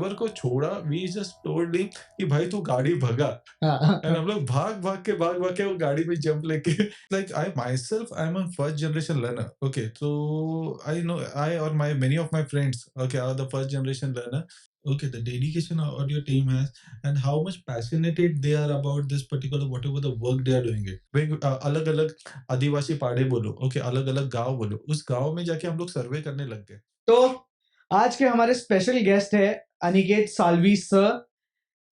Driver को छोड़ा, we just told him कि भाई तू गाड़ी भगा, एंड हम लोग भाग भाग के वो गाड़ी में जंप लेके like I myself I'm a first generation learner. Okay, so I know I or my many of my friends okay are the first generation learner. Okay, the dedication or your team has and how much passionate they are about this particular whatever the work they are doing it. अलग अलग आदिवासी पाड़े बोलो, okay, अलग अलग गांव बोलो, उस गांव में जाके हम लोग सर्वे करने लग गए. तो आज के हमारे स्पेशल गेस्ट है Aniket Salvi sir.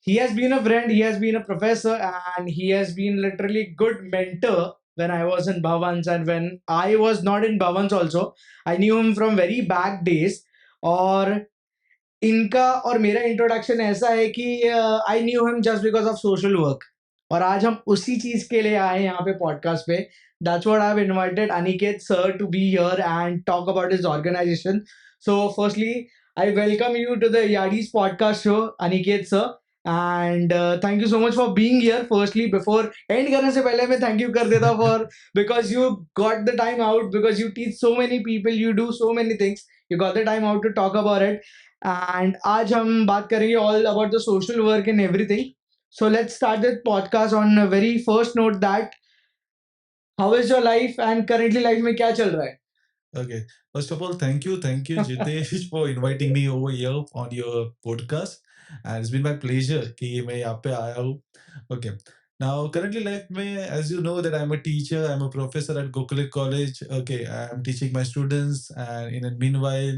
He has been a friend, he has been a professor, and he has been literally good mentor when I was in Bhavans and when I was not in Bhavans also. I knew him from very back days. और इनका और मेरा introduction ऐसा है कि I knew him just because of social work. और आज हम उसी चीज के लिए आए यहाँ पे पॉडकास्ट पे. That's what I have invited Aniket sir to be here and talk about his organisation. So firstly I welcome you to the Yadis podcast show Aniket sir. And thank you so much for being here. Firstly before end करने से पहले मैं thank you कर देता for because you got the time out, because you teach so many people, you do so many things, you got the time out to talk about it. And आज हम बात करेंगे all about the social work and everything. So let's start the podcast on a very first note that how is your life and currently life में क्या चल रहा है? Okay, first of all, thank you, Jitesh, for inviting me over here on your podcast. And it's been my pleasure कि मैं यहाँ पे आया हूँ. Okay, now currently life में, as you know that I'm a teacher, I'm a professor at Gokulik College. Okay, I'm teaching my students, and in the meanwhile,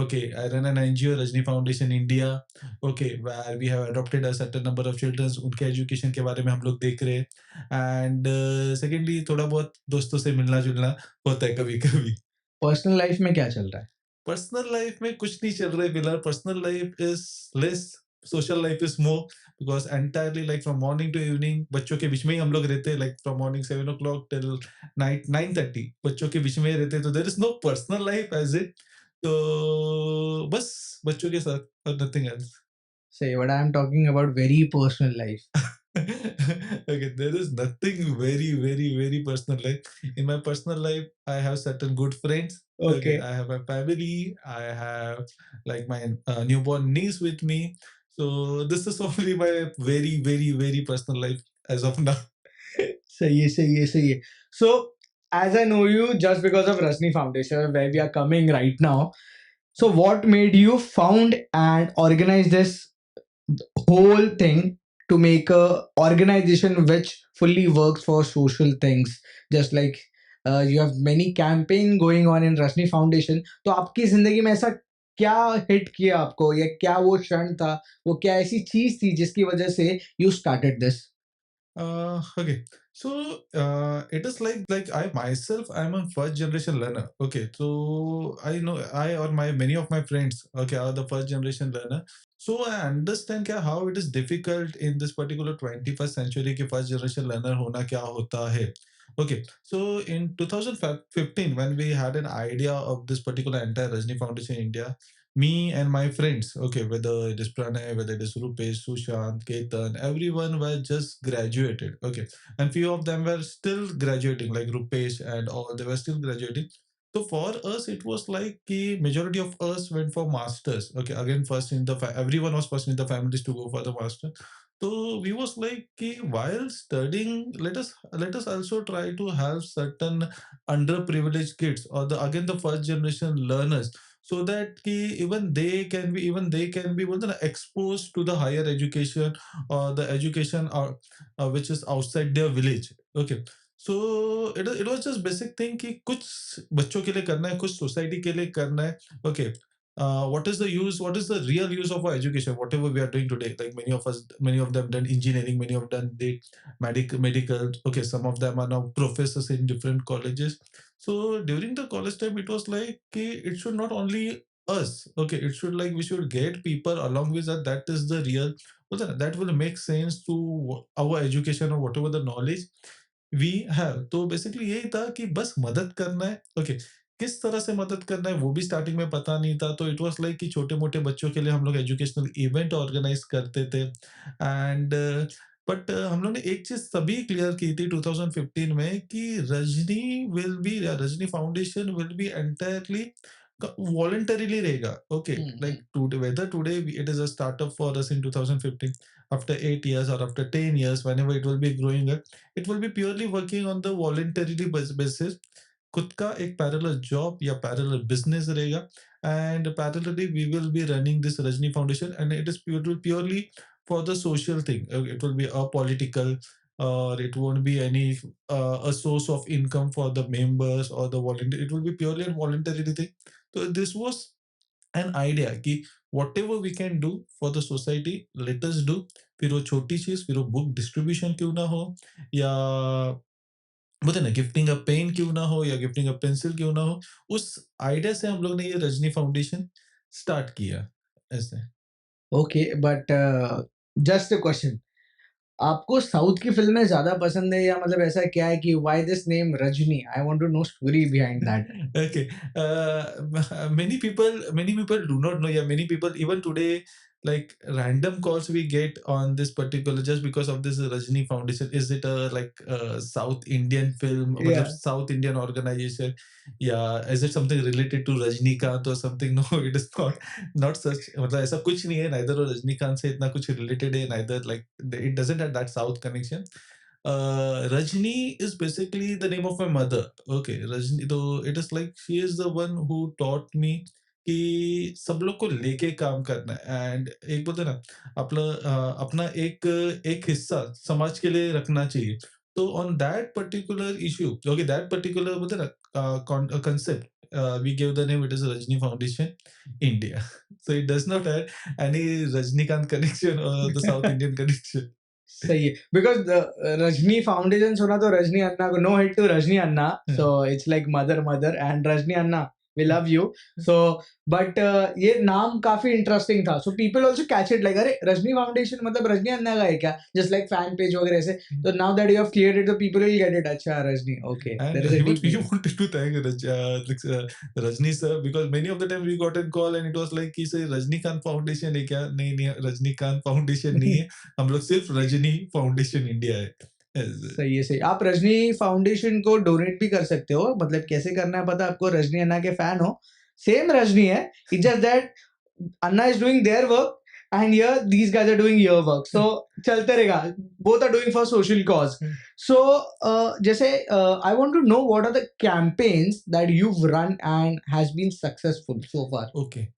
okay, I run an NGO, Rajani Foundation India. Okay, where we have adopted a certain number of children. उनके education के बारे में हम लोग देख रहे हैं. And secondly, थोड़ा बहुत दोस्तों से मिलना जुलना होता है कभी कभी. पर्सनल लाइफ में क्या चल रहा है? पर्सनल लाइफ में कुछ नहीं चल रहा है फिलहाल. Personal life is less, social life is more, because entirely like from morning to evening बच्चों के बीच में ही हम लोग रहते हैं. Like from morning 7 o'clock till night 9:30 बच्चों के बीच में ही रहते हैं. तो there is no personal life as it. तो बस बच्चों के साथ और nothing else. Say what I am talking about very personal life. Okay, there is nothing very personal life. In my personal life, I have certain good friends. Okay. I have my family. I have like my newborn niece with me. So this is only my very personal life as of now. सही है. So as I know you just because of Rajani Foundation where we are coming right now. So what made you found and organize this whole thing to make a organization which fully works for social things, just like you have many campaign going on in Rajni Foundation. तो आपकी जिंदगी में ऐसा क्या hit किया आपको, या क्या वो क्षण था, वो क्या ऐसी चीज थी जिसकी वजह से you started this? Okay, so it is like I myself I'm a first generation learner. Okay, so I know I or my many of my friends okay are the first generation learner. So I understand क्या how it is difficult in this particular 21st century कि first generation learner होना क्या होता है. Okay, so in 2015 when we had an idea of this particular entire Rajani Foundation India, me and my friends, okay, whether it is Pranay, whether it is Rupesh, Sushant, Ketan, everyone were just graduated, okay, and few of them were still graduating, like Rupesh and all, they were still graduating. So for us, it was like the majority of us went for masters. Okay, again, first in the everyone was first in the families to go for the master. So we was like, कि while studying, let us also try to have certain underprivileged kids or the again the first generation learners so that even they can be बोलते हैं ना, exposed to the higher education or the education or which is outside their village. Okay, so it was just basic thing कि कुछ बच्चों के लिए करना है, कुछ सोसाइटी के लिए करना है. Okay, what is the real use of our education, whatever we are doing today. Like many of them done engineering, many of them did medical. Okay, some of them are now professors in different colleges. So during the college time, it was like it should not only us. Okay, it should like we should get people along with that. That is the real. That will make sense to our education or whatever the knowledge we have. तो basically यही था कि बस मदद करना है. Okay, किस तरह से मदद करना है वो भी स्टार्टिंग में पता नहीं था. तो इट वाज लाइक कि छोटे-मोटे बच्चों के लिए हम लोग एजुकेशनल इवेंट ऑर्गेनाइज करते थे. एंड बट हम लोग ने एक चीज तभी क्लियर की थी 2015 में कि Rajni foundation will be entirely voluntarily रहेगा. Okay, like today, whether today it is a startup for us in 2015, after 8 years or after 10 years, whenever it will be growing up, it will be purely working on the voluntarily basis. खुद का एक parallel job या parallel business रहेगा, and parallelly we will be running this Rajani Foundation, and it is purely for the social thing. It will be apolitical, or it won't be any a source of income for the members or the volunteer. It will be purely a voluntary thing. So this was an idea कि whatever we can do for the society, let us do. फिर वो छोटी चीज, फिर वो book distribution क्यों ना हो, या बोलते हैं ना गिफ्टिंग अ पेन क्यों ना हो, या गिफ्टिंग अ पेंसिल क्यों ना हो, उस आइडिया से हम लोग ने ये रजनी फाउंडेशन स्टार्ट किया ऐसे. Okay, but just a question, आपको साउथ की फिल्में ज्यादा पसंद है, या मतलब ऐसा क्या है कि why this name Rajni? I want to know story behind that. Okay. Many people do not know. Yeah, many people even today, like random calls we get on this particular, just because of this Rajani Foundation. Is it a like a South Indian film, मतलब Yeah. South Indian organization? Yeah, is it something related to Rajnikant or something? No, it is not. Not such. मतलब ऐसा कुछ नहीं है. Neither वो रजनीकांत से इतना कुछ related है. Neither like it doesn't have that South connection. Rajni is basically the name of my mother. Okay, Rajni, though it is like she is the one who taught me कि सब लोग को लेके काम करना है, एंड एक बोलते हैं ना अपना एक एक हिस्सा समाज के लिए रखना चाहिए. तो on that particular issue, okay, that particular बोलते हैं ना concept, we give the name, it is Rajni foundation India. So it does not have any Rajnikant connection or the South Indian connection. सही है, बिकॉज रजनी फाउंडेशन सुना तो रजनी अन्ना को, no hit to Rajni Anna, so it's like mother mother and Rajni Anna, we love you. So but ये नाम काफी interesting था, so people also catch it like अरे रजनी फाउंडेशन मतलब रजनी अन्ना का है क्या, जस्ट लाइक फैन पेज वगैरह से. तो now that you have cleared it, the people will get it. अच्छा Rajni, okay, And there is a deep he meaning. wanted to thank Rajni sir, because many of the time we got a call and it was like कि sir Rajinikanth foundation है क्या? नहीं नहीं, Rajinikanth foundation नहीं है, हम लोग सिर्फ रजनी फाउंडेशन इंडिया है. ऐसे. सही है, सही. आप रजनी फाउंडेशन को डोनेट भी कर सकते हो, मतलब कैसे करना है पता आपको. रजनी अन्ना के फैन हो, सेम रजनी है, it's just that Anna is doing their work and here these guys are doing your work, so चलते रहेगा. Both are doing for social cause. So जैसे I want to know what are the campaigns that you run and has been successful so far. Okay.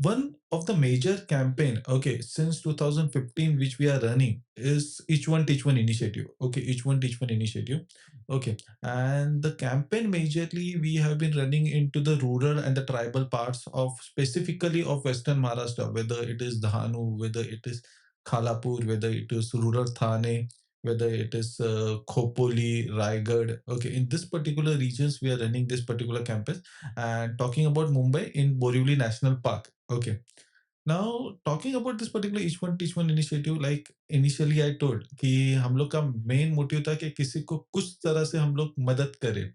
One of the major campaign, okay, since 2015, which we are running, is each one teach one initiative. Okay, each one teach one initiative. Okay, and the campaign majorly we have been running into the rural and the tribal parts of specifically of Western Maharashtra, whether it is Dhanu, whether it is Khalapur, whether it is rural Thane, whether it is Khopoli, Raigad. Okay, in this particular regions we are running this particular campaign, and talking about Mumbai in Borivali National Park. Okay. Now talking about this particular each one teach one initiative, like initially I told कि हम लोग का main motive था कि किसी को कुछ तरह से हम लोग मदद करें.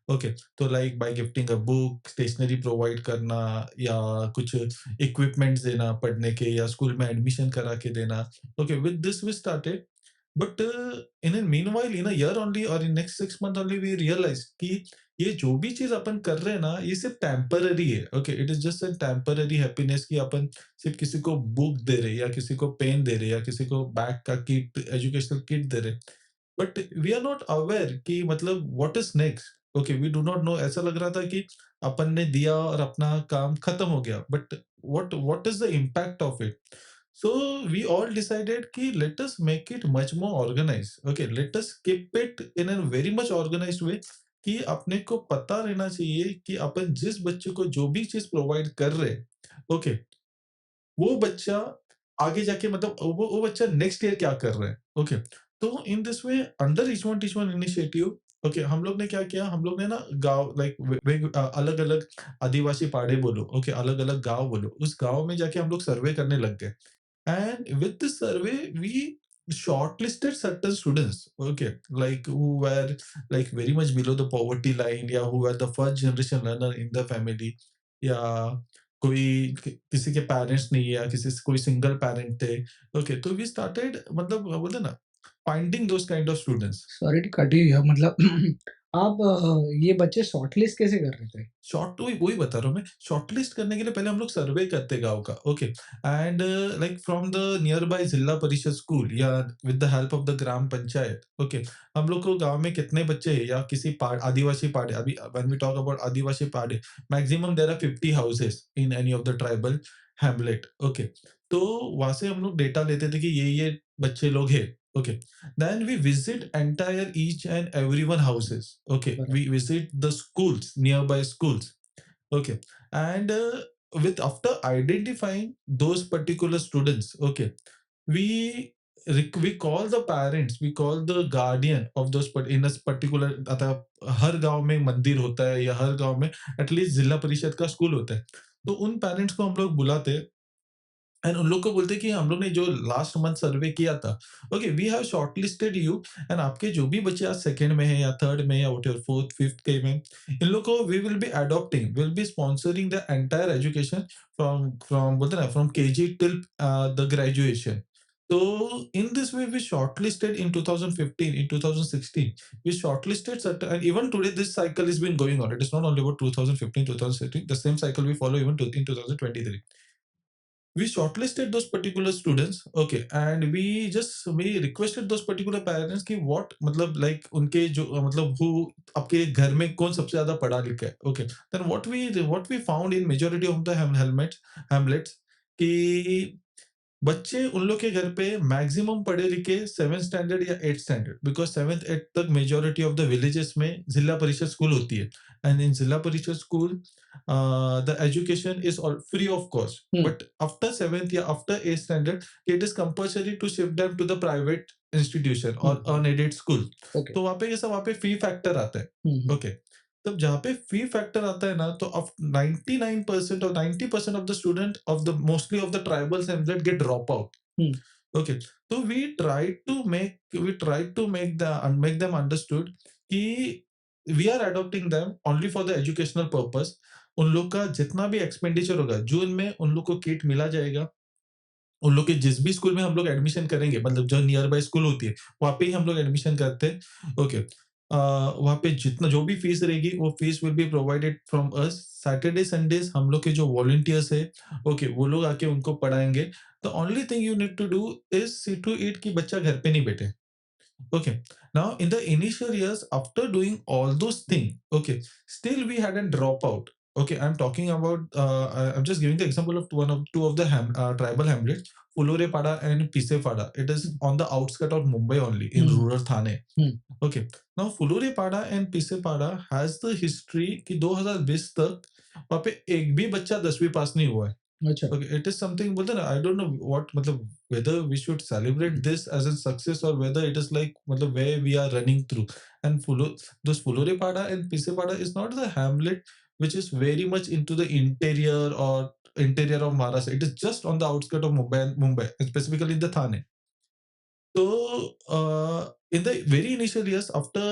ओके, तो like by gifting a book, stationery provide करना, या कुछ इक्विपमेंट्स देना पढ़ने के, या स्कूल में एडमिशन करा के देना. Okay, with this we started. But in meanwhile, in a year only और in next 6 month only, we realise कि ये जो भी चीज अपन कर रहे हैं ना, ये सिर्फ टेम्पररी है. Okay, it is just a temporary happiness कि अपन सिर्फ किसी को बुक दे रहे, या किसी को पेन दे रहे, या किसी को बैग का किट, एजुकेशनल किट दे रहे. But we are not aware कि मतलब what is next. Okay, we do not know. ऐसा लग रहा था कि अपन ने दिया और अपना काम खत्म हो गया, but what is the impact of it. So we all decided कि let us make it much more organized. Okay, let us keep it in a very much organized way कि अपने को पता रहना चाहिए कि अपन जिस बच्चे को जो भी चीज प्रोवाइड कर रहे हैं, ओके, वो बच्चा आगे जाके मतलब वो बच्चा नेक्स्ट ईयर क्या कर रहा है. ओके, तो in this way under each one initiative, okay, हम लोग ने क्या किया, हम लोग ने ना गांव लाइक अलग अलग आदिवासी पाड़े बोलो, ओके, अलग अलग गांव बोलो, उस गांव में जाके हम लोग सर्वे करने लग गए. And with this survey, we shortlisted certain students, okay, like who were like very much below the poverty line, या who were the first generation learner in the family, या कोई किसी के पेरेंट्स नहीं है, या किसी कोई सिंगल पेरेंट थे. ओके, तो वी स्टार्टेड मतलब बोलते हैं ना finding those kind of students. Sorry to cut you, मतलब आप ये बच्चे शॉर्टलिस्ट कैसे कर रहे थे? शॉर्ट वही वही बता रहा हूँ मैं। शॉर्टलिस्ट करने के लिए पहले हम लोग सर्वे करते गाँव का, okay. And like from the near by जिला परिषद स्कूल या with the help of the gram panchayat, okay. हम लोग को गाँव में कितने बच्चे हैं या किसी आदिवासी पाड़े, अभी when we talk about Adivasi पाड़े, maximum there are 50 houses in any of the tribal hamlet, okay. तो वहाँ से हम लोग डेटा लेते थे कि ये बच्चे लोग हैं, okay. Then we visit entire each and everyone houses. Okay, we बराबर। visit the schools, nearby schools. Okay, and with after identifying those particular students, okay, we we call the parents, we call the guardian of those in a particular आता हर गांव में मंदिर होता है या हर गांव में एटलीस्ट जिला परिषद का स्कूल होता है, तो उन पेरेंट्स को हम लोग बुलाते हैं एंड उन लोग को बोलते हैं कि हम लोग ने जो लास्ट मंथ सर्वे किया था, okay, we have shortlisted you and आपके जो भी बच्चे आज सेकंड में है या थर्ड में या व्हाटएवर फोर्थ फिफ्थ के में, इन लोग को we will be adopting, will be sponsoring the entire education from from बोलते हैं ना from KG till the graduation. So in this way we shortlisted in 2015, in 2016 we shortlisted certain, and even today this cycle has been going on. It is not only about 2015 2016, the same cycle we follow even in 2023. We shortlisted those particular students, okay, and we requested those particular parents कि what मतलब like उनके जो मतलब who आपके घर में कौन सबसे ज्यादा पढ़ा लिखा है, okay. Then what we found in majority of the hamlets कि बच्चे उन लोग के घर पे मैक्सिमम पढ़े लिखे 7th स्टैंडर्ड या 8th standard, because 7th 8th तक मेजॉरिटी ऑफ द विलेजेस में जिला परिषद स्कूल होती है, and in Zila Parishad school the education is all free of cost, hmm, but after 7th या after 8th standard it is compulsory to shift them to the private institution hmm, और unaided school. Okay. तो वहाँ पे फी factor आता है, हुँ, हुँ, okay. तब जहाँ पे फी फैक्टर आता है ना, तो अब 99% और 90% of the student of the mostly of the tribals and get drop out. हुँ, Okay, so we try to make them understood कि we are adopting them only for the educational purpose. उन लोग का जितना भी एक्सपेंडिचर होगा जून में उन लोग को किट मिला जाएगा. उन लोग के जिस भी स्कूल में हम लोग एडमिशन करेंगे, मतलब जो नियर बाय स्कूल होती है वहाँ पे ही हम लोग एडमिशन करते हैं, ओके. वहाँ पे जितना जो भी फीस रहेगी वो fees will be provided from us. Saturday Sundays हम लोग के जो वॉलंटियर्स है, ओके, वो लोग आके उनको पढ़ाएंगे. The only thing you need to do is see to it कि बच्चा घर पे नहीं बैठे. Okay. Now, in the initial years, after doing all those things, okay, still we had a dropout. Okay, I'm talking about. I'm just giving the example of two of the tribal hamlets, Fulorepada and Pisepada. It is hmm, on the outskirts of Mumbai only, in hmm, rural Thane. Hmm, Okay. Now, Fulorepada and Pisepada has the history कि 2020 तक वहाँ पे एक भी बच्चा 10वीं पास नहीं हुआ है. अच्छा। Okay, it is something बोलते हैं ना, I don't know what मतलब whether we should celebrate this as a success or whether it is like मतलब where we are running through. And those Fulorepada and Pisepada is not the hamlet which is very much into the interior of Maharashtra. It is just on the outskirts of Mumbai, specifically in the Thane. So, in the very initial years, after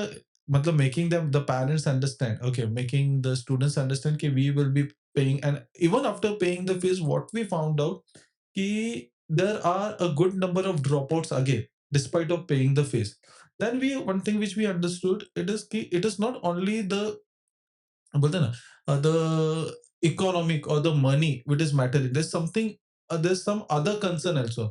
matlab making them the parents understand, okay, making the students understand कि we will be paying, and even after paying the fees, what we found out कि there are a good number of dropouts again, despite of paying the fees. Then one thing which we understood, it is कि it is not only the बोलते हैं ना the economic or the money which is mattering. There's something, there's some other concern also.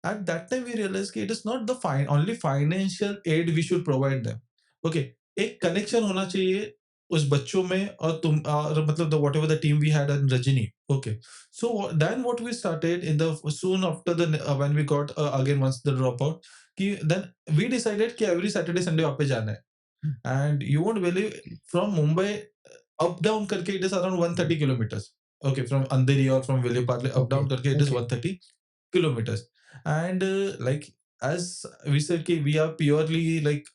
At that time we realized कि it is not the only financial aid we should provide them. Okay, एक connection होना चाहिए उस बच्चों में और तुम और मतलब the whatever the team we had in Rajani. Okay, so then what we started in the soon after the when we got again once the dropout कि then we decided कि every Saturday Sunday वहाँ पे जाना है. And you won't believe, from Mumbai up down करके it is around 130 kilometers. Okay, from Andheri or from Vileparle up okay, down करके it is okay. 130 kilometers. And like as we said कि we are purely like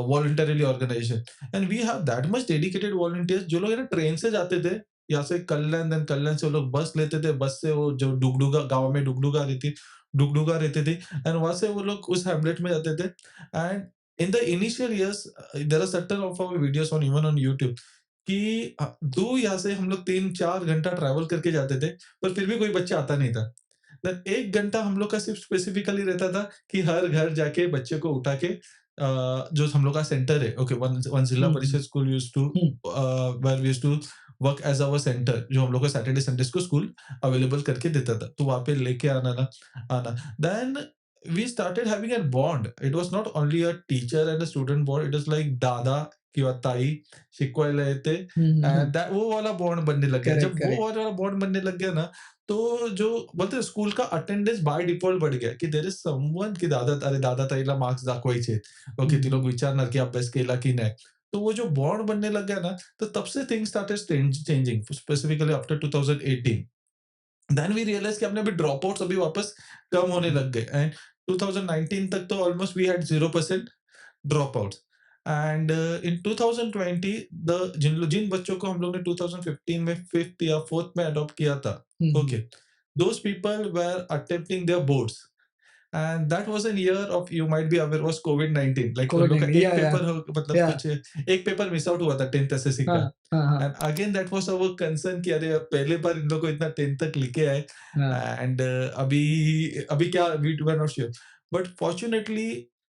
voluntarily organization, and we have that much dedicated volunteers जो लोग है ना train से जाते थे यहाँ से कल्याण, देन कल्याण से वो लोग बस लेते थे, बस से वो जो डुगडुगा गांव में डुगडुगा रहती थी, एंड वहां से वो लोग उस हैमलेट में जाते थे. And in the initial years, there are certain of our videos on even on YouTube कि दूर यहाँ से हम लोग 3-4 घंटा ट्रैवल करके जाते थे, पर फिर भी कोई बच्चा आता नहीं था. देन 1 घंटा हम लोग का सिर्फ स्पेसिफिकली रहता था कि हर घर जाके बच्चे को उठा के जो हम लोग का सेंटर है, okay, one Zilla Parishad school used to where we used to work as our centre, जो हम लोग को सैटरडे संडेज को स्कूल अवेलेबल करके देता था, तो वहाँ पे लेके आना ना आना, then we started having a bond. It was not only a teacher and a student bond, it was like दादा किंवा ताई शिकवायला येते, एंड दैट वो वाला बॉन्ड बनने लग गया. करेक्ट जब वो करेक्ट. वाला बॉन्ड बनने लग गया ना, तो जो बोलते हैं स्कूल का अटेंडेंस बाय डिफॉल्ट बढ़ गया, कि देयर इज समवन की दादा, अरे दादा ताईला मार्क्स दाखवायचे, ओके, ती लोग विचारणार की अभ्यास केला की नाही. तो वो जो बॉन्ड बनने लग गया ना, तो तब से things started changing, specifically after 2018. Then we realise कि अपने अभी ड्रॉप आउट्स अभी वापस कम होने लग गए, एंड 2019 तक तो almost we had 0% dropouts. And in 2020 the जिन बच्चों को हम लोग ने 2015 में फिफ्थ या फोर्थ में अडॉप्ट किया था, okay, those people were attempting their boards, and that was an year of, you might be aware, was कोविड-19, लाइक उन लोग का कोविड-19, एक या पेपर मतलब या. कुछ एक पेपर मिस आउट हुआ था 10th एसएससी हाँ का. हाँ हाँ and again that was our concern कि अरे पहले बार इन लोग को इतना 10th तक लिखे आए, हाँ. एंड अभी अभी क्या, we were not sure. But fortunately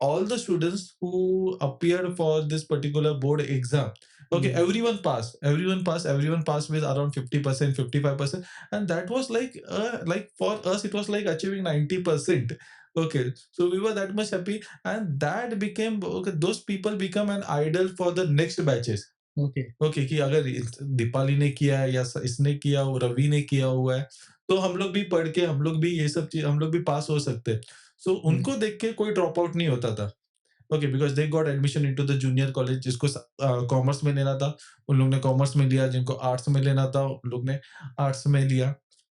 all the students who appeared for this particular board exam, okay, everyone passed with around 50%, 55%, and that was like for us it was like achieving 90%. Okay, so we were that much happy, and that became, okay, those people become an idol for the next batches. Okay. Okay, कि अगर दीपाली ने किया है या इसने किया हो, रवि ने किया हुआ है, तो हम लोग भी पढ़ के हम लोग भी ये सब चीज हम लोग भी पास हो सकते हैं. सो उनको देख के कोई ड्रॉप आउट नहीं होता था. Okay, because they got admission into the junior college. जिसको कॉमर्स में लेना था उन लोग ने कॉमर्स में लिया, जिनको आर्ट्स में लेना था उन लोग ने आर्ट्स में लिया.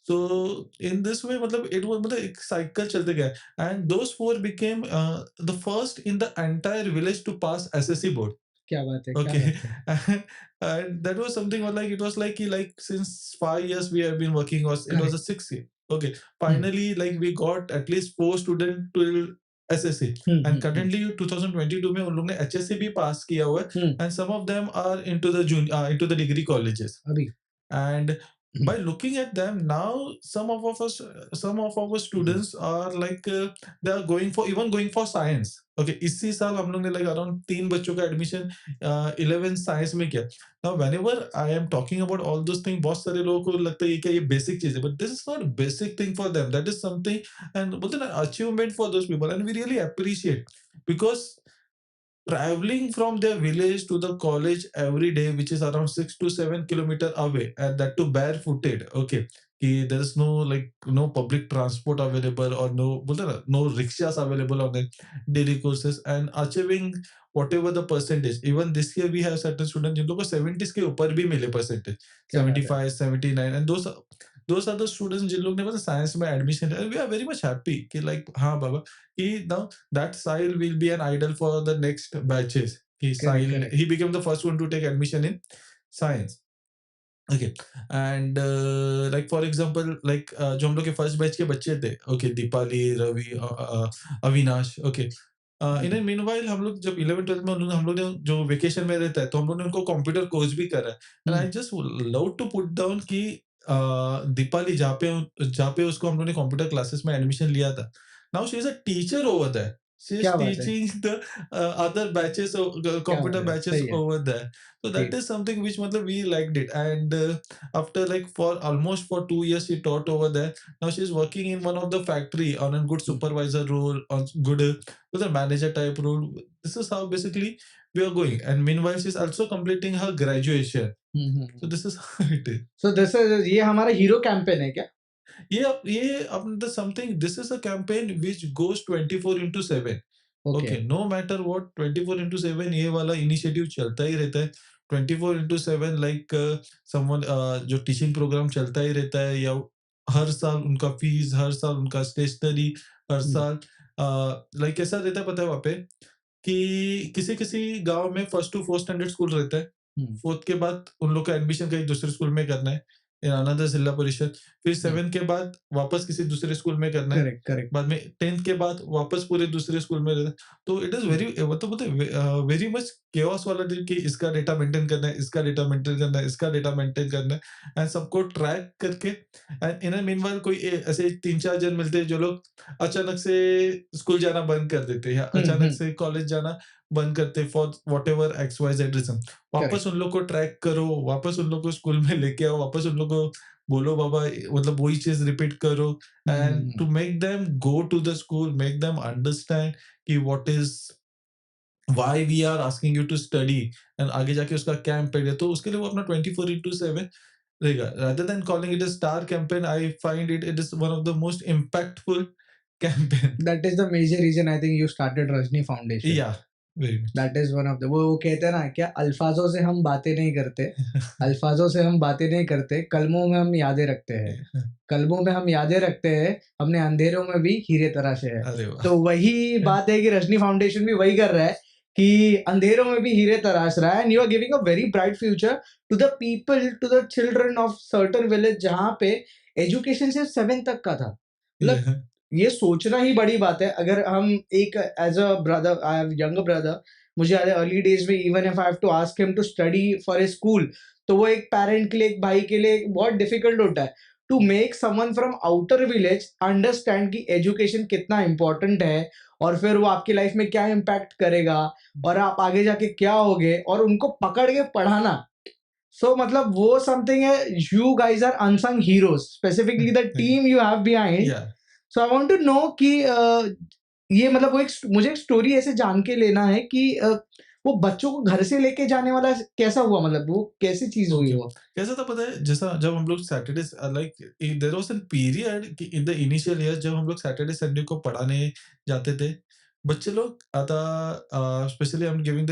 सो इन दिस वे मतलब इट वाज, मतलब एक साइकिल चलते गया, and those four became the first in the entire village to pass SSC board. क्या बात है, क्या Okay, बात है. and that was something like it was like since 5 years we have been working, or it was a correct. 6 year. Okay, finally like we got at least four students to SSC, and currently 2022 में उन लोग ने HSC भी पास किया हुआ है, and some of them are into the into the degree colleges. अभी. And by looking at them now, some of our students are like they are going for science. Okay, इसी साल हम लोग ने like around 3 बच्चों का admission 11 science में किया. Now whenever I am talking about all those things, बहुत सारे लोगों को लगता है कि ये बेसिक चीज है, but this is not basic thing for them. That is something, and बोलते हैं ना, achievement for those people, and we really appreciate, because traveling from their village to the college every day, which is around 6 to 7 kilometer away, and that too barefooted. Okay, there is no like no public transport available, or no rickshaws available on the daily courses, and achieving whatever the percentage. Even this year we have certain students जिन लोगों को 70s के ऊपर भी मिले percentage, क्या बात है. 75, 79, and those are the students जिन लोग ने मतलब साइंस में एडमिशन लिया. We are very much happy कि like हाँ बाबा, कि now that Sahil will be an idol for the next batches. Correct correct. He became the first one to take admission in science. Okay, and like for example, like जो हम लोग के first batch के बच्चे थे, okay, Deepali, Ravi, Avinash, okay. In mean while हम लोग जब 11th 12th में हम लोग ने जो वेकेशन में रहता है, तो हम लोग ने उनको कंप्यूटर कोर्स भी करा है. And I just love to put down कि दीपाली जहाँ पे उसको हम लोग ने कंप्यूटर क्लासेस में एडमिशन लिया था, now she is a teacher over that. She is क्या बात है, टीचिंग द अदर बैचेस, क्या बात कंप्यूटर है. बैचेस सही है. Over that. So that great. is something which मतलब we liked it, and after like for almost for 2 years she taught over there. Now she's working in one of the factory on a good supervisor role, on good with a manager type role. This is how basically we are going, and meanwhile she's also completing her graduation. So this is how it is. So this is, ये हमारा hero campaign है क्या? ये अब the something, this is a campaign which goes 24/7. Okay. Okay, no matter what, 24/7 ये वाला initiative चलता ही रहता है. 24/7 लाइक समवन जो टीचिंग प्रोग्राम चलता ही रहता है, या हर साल उनका फीस, हर साल उनका स्टेशनरी, हर साल लाइक कैसा रहता है पता है वहाँ पे, कि किसी किसी गांव में first to fourth standard school रहता है. फोर्थ के बाद उन लोग का एडमिशन कहीं दूसरे स्कूल में करना है, इन अनदर जिला परिषद. फिर 7th के बाद वापस किसी दूसरे स्कूल में करना है. Correct correct. बाद में 10th के बाद वापस पूरे दूसरे स्कूल में रहना है. तो इट इज वेरी मतलब वेरी मच केओस वाला दिन कि इसका डेटा मेंटेन करना है, इसका डेटा मेंटेन करना है, इसका डेटा मेंटेन करना है, एंड सबको ट्रैक करके, एंड इन मीनवाइल कोई ऐसे 3-4 जन मिलते हैं जो लोग अचानक से स्कूल जाना बंद कर देते हैं या अचानक से कॉलेज जाना बंद करते for whatever X Y Z reason. वापस उन लोग को ट्रैक करो, वापस उन लोग को स्कूल में लेके आओ, वापस उन लोग को बोलो बाबा, मतलब वही चीज रिपीट करो, and to make them go to the school, make them understand कि what is why we are asking you to study, and आगे जाके उसका कैंप है तो उसके लिए वो अपना 24/7 रहेगा। Rather than calling it a star campaign, I find it is one of the most impactful campaign. That is the major reason I think you started Rajani Foundation. या very That is one of the, वो कहते हैं ना क्या, अल्फाजों से हम बातें नहीं करते, अल्फाजों से हम बातें नहीं करते, कलमों में हम यादें रखते हैं, मच। कलमों में हम यादें रखते हैं, हमने अंधेरों में भी हीरे तराशे हैं। अरे वाह। तो वही बात है कि रजनी फाउंडेशन भी वही कर रहा है कि अंधेरों में भी हीरे तराश रहा है, and you are giving a very bright future to the people, to the children of certain village जहाँ पे एजुकेशन सिर्फ 7 तक का था। मतलब Yeah. ये सोचना ही बड़ी बात है। अगर हम एक, as a brother, I have younger brother, मुझे याद है अर्ली डेज में even if I have to ask him to study for a school, तो वो एक पेरेंट के लिए, एक भाई के लिए बहुत डिफिकल्ट होता है to make someone from outer village understand कि एजुकेशन कितना इंपॉर्टेंट है और फिर वो आपकी लाइफ में क्या इम्पैक्ट करेगा और आप आगे जाके क्या होगे, और उनको पकड़ के पढ़ाना। सो मतलब वो समथिंग है, you guys are unsung heroes, specifically the team you have behind. Yeah. So I want to know कि ये मतलब वो एक, मुझे एक स्टोरी ऐसे जान के लेना है कि वो बच्चों को घर से लेके जाने वाला कैसा हुआ, मतलब वो कैसी चीज हुई ओके, वो। कैसा था पता है, जैसा जब हम लोग Saturday, like there was an period कि इन द इनिशियल ईयर जब हम लोग सैटरडे संडे को पढ़ाने जाते थे, बच्चे लोग आता, specially I am giving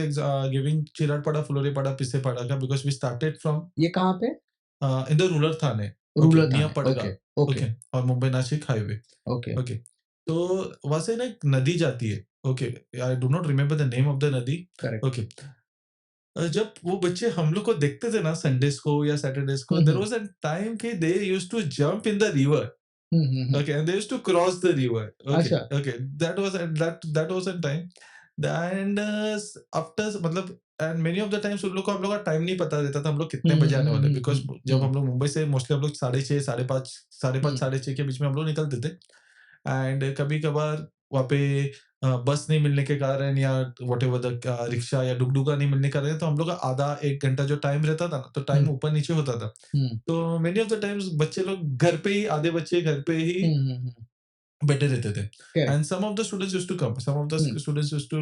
giving Chiratpada, Phuloripada, Pisepada का, बिकॉज वी स्टार्टेड फ्रॉम ये कहाँ पे? In the rural Thane, okay, rural near Thane, Padga, okay okay okay, और Mumbai Nashik highway, okay. Okay. तो वहां से ना एक नदी जाती है, okay, I do not remember the name of the nadi, correct. Okay. जब वो बच्चे हम लोग को देखते थे ना संडेज को या सैटरडेज को, देयर वाज अ टाइम कि they used to jump in the river, okay, and they used to cross the river, okay, अच्छा। okay, that was a time, and after मतलब, and many of the times उन लोग को हम लोग का time नहीं पता रहता था हम लोग कितने बजे आने वाले, बिकॉज जब हम लोग मुंबई से मोस्टली हम लोग 6:30, 5:30, 5:30, 6:30 के बीच में हम लोग निकलते थे, एंड कभी कभार वहाँ पे बस नहीं मिलने के कारण या वट एवर द रिक्शा या डुगडुगा नहीं मिलने के कारण, तो हम लोग का आधा 1 घंटा जो टाइम रहता था ना, तो टाइम ऊपर नीचे होता था। तो मेनी ऑफ द टाइम्स बच्चे लोग घर पे ही, आधे बच्चे घर पे ही बैठे रहते थे, correct. And some of the students used to come, some of the students used to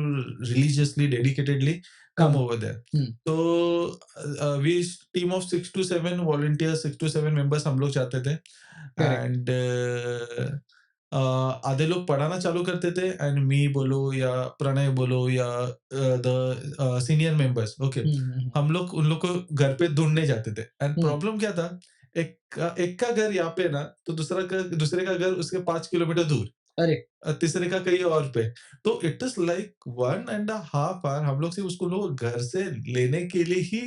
religiously dedicatedly come come. Over there. तो we team of 6 to 7 volunteers, 6 to 7 members हम लोग जाते थे, करेक्ट। एंड आधे लोग पढ़ाना चालू करते थे, एंड मी बोलो या प्रणय बोलो या द सीनियर मेंबर्स, ओके, हम लोग उन लोग को घर पे ढूंढने जाते थे, एंड प्रॉब्लम क्या था, एक का घर यहाँ पे ना, तो दूसरे का घर उसके 5 किलोमीटर दूर, अरे। तीसरे का कहीं और पे, तो इट इज लाइक 1.5 hour हम लोग सिर्फ उसको लोग घर से लेने के लिए ही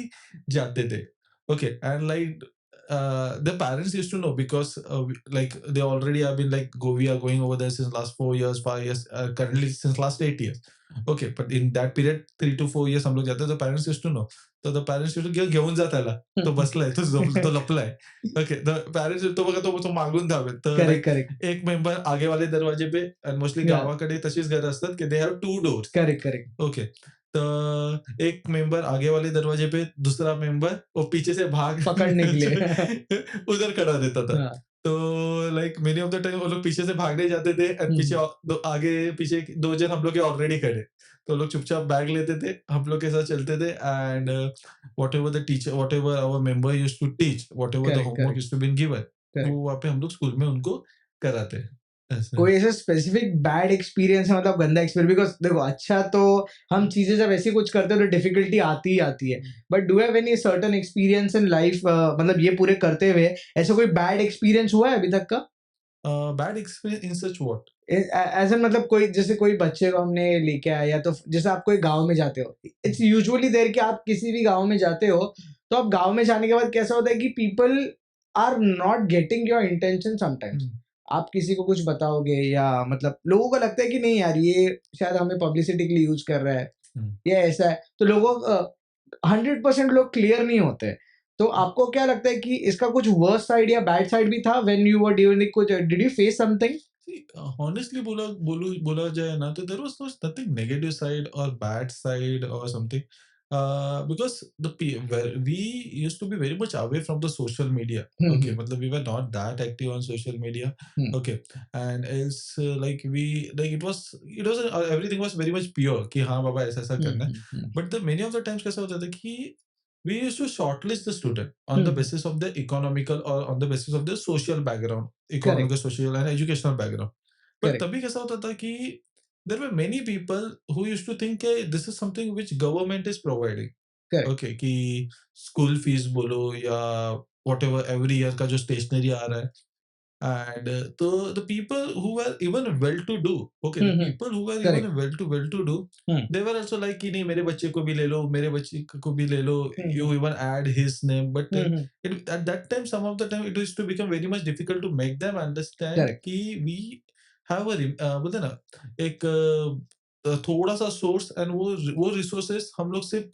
जाते थे, okay, and like the parents used to know because like they already have been like we are going over there since last 4 years, 5 years, currently since last 8 years, okay, but in that period 3 to 4 years हम लोग जाते, तो parents used to know, तो the parents used to घेऊन जा त्याला, तो बसलाय, तो लपलाय, ओके, the parents तो बघा तो मागून धावेल, तर करेक्ट लाइक करेक्ट। एक मेंबर आगे वाले दरवाजे पे, मोस्टली या। गावाकडे तशीच घरं असतात की they have 2 doors, correct correct. Okay, तर एक मेंबर आगे वाले दरवाजे पे, दूसरा मेंबर वो पीछे से भाग पकड़ने के लिए। उधर खड़ा रहता था। हाँ। तो like many of the time वो लोग पीछे से भागने जाते थे, एंड पीछे आगे पीछे 2 जन हम लोग के ऑलरेडी खड़े, तो लोग चुपचाप बैग लेते थे, हम लोग के साथ चलते थे, and whatever the teacher, whatever our member use to teach, whatever the correct homework correct use to been given, वो करेक्ट। वहाँ पे हम लोग स्कूल में उनको कराते, ऐसे। कोई ऐसा स्पेसिफिक बैड एक्सपीरियंस है, मतलब गंदा एक्सपीरियंस? बिकॉज देखो, अच्छा तो हम चीजें जब ऐसी कुछ करते हैं तो डिफिकल्टी आती ही आती है, but do have any certain experience in life, मतलब ये पूरे करते हुए ऐसा कोई बैड एक्सपीरियंस हुआ है अभी तक का? Bad experience in such what? As an मतलब कोई, जैसे कोई बच्चे को हमने लेके आया, या तो जैसे आप कोई गांव में जाते हो, इट्स यूजुअली देयर कि आप किसी भी गांव में जाते हो, तो आप गांव में जाने के बाद कैसा होता है कि people are not getting your intention sometimes. आप किसी को कुछ बताओगे या मतलब लोगों को लगता है कि नहीं यार, ये शायद हमें पब्लिसिटी के लिए यूज कर रहा है, ये ऐसा है, तो लोगों 100% लोग क्लियर नहीं होते। तो आपको क्या लगता है कि इसका कुछ वर्स्ट साइड या बैड साइड भी था व्हेन यू वर ड्यूरिंग कुछ, did you face something? See, honestly बोला जाए ना तो there was nothing negative side or bad side or something. Because we used to be very much away from the social media. Hmm, Okay, हुँ, मतलब we were not that active on social media. Hmm, Okay, and it's like it was everything was very much pure कि हाँ बाबा ऐसा ऐसा हुँ, करना है. हुँ, हुँ, But the many of the times कैसा होता था कि we used to shortlist the student on hmm, the hmm, basis of their economical or on the basis of their social background, correct, economical, social and educational background. But correct, तभी कैसा होता था कि there were many people who used to think कि this is something which government is providing. Correct, Okay, कि school fees बोलो या whatever every year का जो stationery आ रहा है. And the people who were even well to do, okay, hmm, the hmm, people who were correct, even well to do, hmm, they were also like कि नहीं मेरे बच्चे को भी ले लो, मेरे बच्चे को भी ले लो. हुँ, हुँ, You even add his name, but hmm, hmm, at that time, some of the time, it used to become very much difficult to make them understand correct, कि we have बोलते हैं ना एक थोड़ा सा सोर्स एंड वो resources हम लोग सिर्फ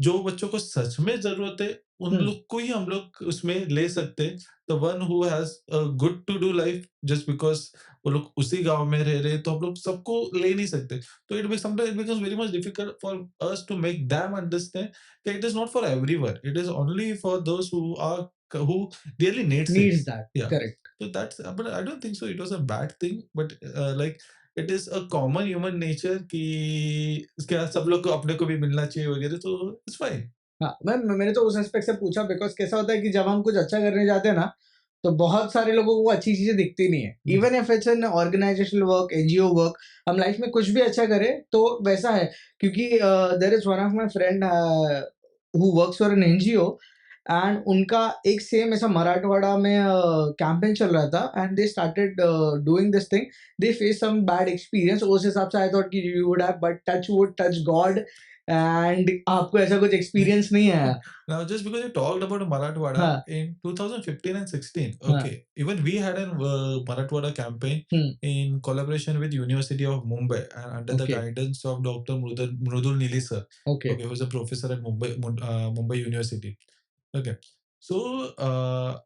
जो बच्चों को सच में जरूरत है उन हुँ, लोग को ही हम लोग उसमें ले सकते हैं. The one who has a good to do life just because वो लोग उसी गांव में रह रहे हैं, तो हम लोग सबको ले नहीं सकते. तो it becomes very much difficult for us to make them understand that it is not for everyone. It is only for those who really needs it. Needs that, Yeah. Correct. So but I don't think so. It was a bad thing, but like it is a common human nature कि क्या सब लोग को अपने को भी मिलना चाहिए वगैरह, तो it's fine. हाँ, मैंने तो उस एस्पेक्ट से पूछा बिकॉज़ कैसा होता है कि जब हम कुछ अच्छा करने जाते हैं ना, तो बहुत सारे लोगों को वो अच्छी चीज़ें दिखती नहीं है। Hmm. Even if it's an organisational work, NGO work, हम लाइफ में कुछ भी अच्छा करें तो वैसा है, क्योंकि there is one of my friend who works for an NGO and उनका एक सेम ऐसा मराठवाड़ा में कैंपेन चल रहा था and they started doing this thing. They face some bad experience, उस हिसाब से आई थॉट कि you would have but touch would touch god and आपको ऐसा कुछ एक्सपीरियंस नहीं आया। Now, just because you talked about Marathwada हाँ, in 2015 and 16, हाँ, okay, even we had a Marathwada campaign hmm, in collaboration with University of Mumbai and under the okay, guidance of Dr. Mrudul Nili sir, okay, okay, who is a professor at Mumbai University. Okay. So